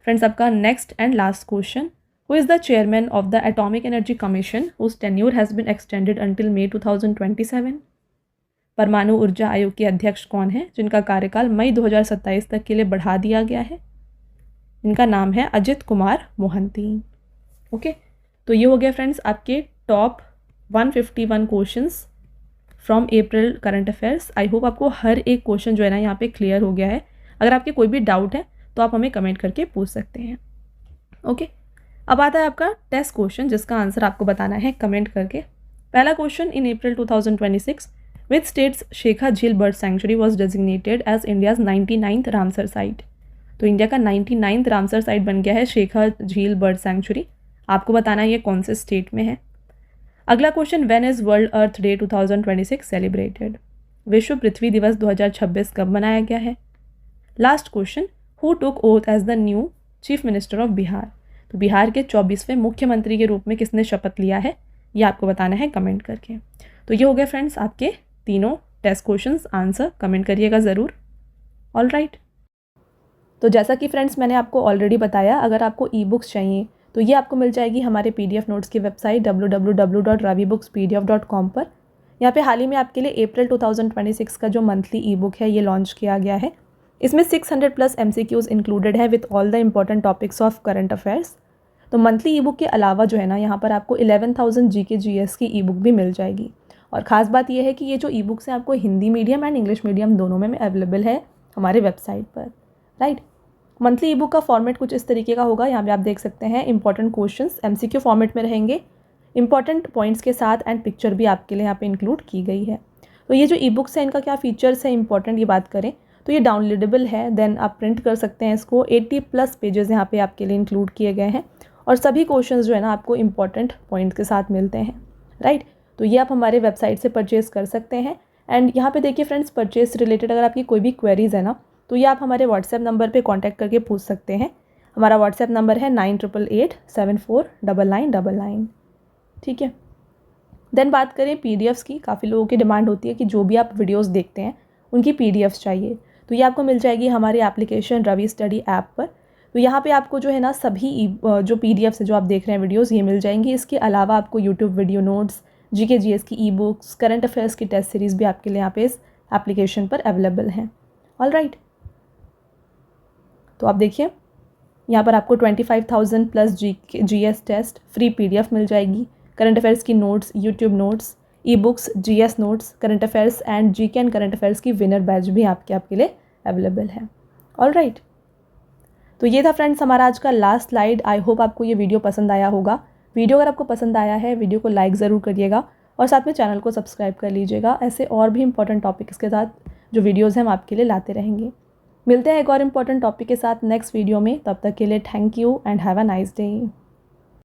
Friends, आपका next and last question, who is the chairman of the atomic energy commission whose tenure has been extended until May 2027? परमाणु ऊर्जा आयोग के अध्यक्ष कौन है जिनका कार्यकाल मई 2027 तक के लिए बढ़ा दिया गया है? इनका नाम है अजित कुमार मोहंती। ओके, तो ये हो गया फ्रेंड्स आपके top 151 questions from April current affairs. I hope आपको हर एक क्वेश्चन जो है ना यहाँ पे क्लियर हो गया है। अगर आपके कोई भी डाउट है तो आप हमें कमेंट करके पूछ सकते हैं। ओके, अब आता है आपका टेस्ट क्वेश्चन जिसका आंसर आपको बताना है कमेंट करके। पहला question, in April 2026 which states Shekha Jheel bird sanctuary was designated as India's 99th Ramsar site? तो इंडिया का 99th रामसर साइट बन गया है शेखा झील बर्ड सेंचुरी। आपको बताना है ये कौन से स्टेट में है। अगला question, when is world earth day 2026 celebrated? विश्व पृथ्वी दिवस 2026 कब मनाया गया है? Last question, who took oath as the new chief minister of Bihar? तो बिहार के 24वें मुख्यमंत्री के रूप में किसने शपथ लिया है, ये आपको बताना है कमेंट करके। तो ये हो गया फ्रेंड्स आपके तीनों टेस्ट क्वेश्चंस, आंसर कमेंट करिएगा ज़रूर। ऑल राइट, तो जैसा कि फ्रेंड्स मैंने आपको ऑलरेडी बताया, अगर आपको ई बुक्स चाहिए तो ये आपको मिल जाएगी हमारे PDF नोट्स की वेबसाइट www.ravibookspdf.com पर। यहाँ पे हाल ही में आपके लिए अप्रैल 2026 का जो मंथली ई बुक है ये लॉन्च किया गया है। इसमें 600+ MCQs इंक्लूडेड है with all the important topics of current affairs. तो मंथली ई बुक के अलावा जो है ना यहाँ पर आपको 11,000 GK GS की ई बुक भी मिल जाएगी। और ख़ास बात यह है कि ये जो ई बुक्स हैं आपको Hindi medium and English medium दोनों में अवेलेबल है हमारे वेबसाइट पर, राइट। मंथली ई बुक का फॉर्मेट कुछ इस तरीके का होगा। यहाँ पे आप देख सकते हैं इंपॉर्टेंट क्वेश्चंस MCQ फॉर्मेट में रहेंगे, इंपॉर्टेंट पॉइंट्स के साथ एंड पिक्चर भी आपके लिए यहाँ पे इंक्लूड की गई है। तो ये जो ई बुक्स है इनका क्या फीचर्स है इंपॉर्टेंट ये बात करें तो ये डाउनलोडेबल है, देन आप प्रिंट कर सकते हैं इसको। 80+ पेजेस यहाँ पे आपके लिए इंक्लूड किए गए हैं और सभी क्वेश्चन जो है ना आपको इंपॉर्टेंट पॉइंट्स के साथ मिलते हैं, राइट। तो ये आप हमारे वेबसाइट से परचेज़ कर सकते हैं। एंड यहाँ पे देखिए फ्रेंड्स, परचेज से रिलेटेड अगर आपकी कोई भी क्वेरीज़ है ना तो ये आप हमारे व्हाट्सएप नंबर पे कांटेक्ट करके पूछ सकते हैं। हमारा व्हाट्सएप नंबर है 9888749999, ठीक है। देन बात करें PDFs की, काफ़ी लोगों की डिमांड होती है कि जो भी आप वीडियोस देखते हैं उनकी PDFs चाहिए, तो ये आपको मिल जाएगी हमारी एप्लीकेशन रवि स्टडी ऐप पर। तो यहाँ पे आपको जो है ना सभी जो PDFs है जो आप देख रहे हैं वीडियोज़ ये मिल जाएंगी। इसके अलावा आपको YouTube video notes, GK GS की ई बुक्स, करंट अफेयर्स की टेस्ट सीरीज़ भी आपके लिए यहाँ पे इस एप्लीकेशन पर अवेलेबल हैं। ऑल राइट, तो आप देखिए यहाँ पर आपको 25,000+ GS टेस्ट, फ्री PDF मिल जाएगी, करंट अफेयर्स की notes, YouTube notes, e books, GS notes, current affairs and GK and current affairs की विनर बैच भी आपके लिए अवेलेबल है। ऑल राइट, तो ये था फ्रेंड्स हमारा आज का लास्ट स्लाइड। आई होप आपको ये वीडियो पसंद आया होगा। वीडियो अगर आपको पसंद आया है वीडियो को लाइक ज़रूर करिएगा और साथ में चैनल को सब्सक्राइब कर लीजिएगा। ऐसे और भी इंपॉर्टेंट टॉपिक्स के साथ जो वीडियोज़ हैं हम आपके लिए लाते रहेंगे। मिलते हैं एक और इम्पॉर्टेंट टॉपिक के साथ नेक्स्ट वीडियो में, तब तक के लिए thank you and have a nice day.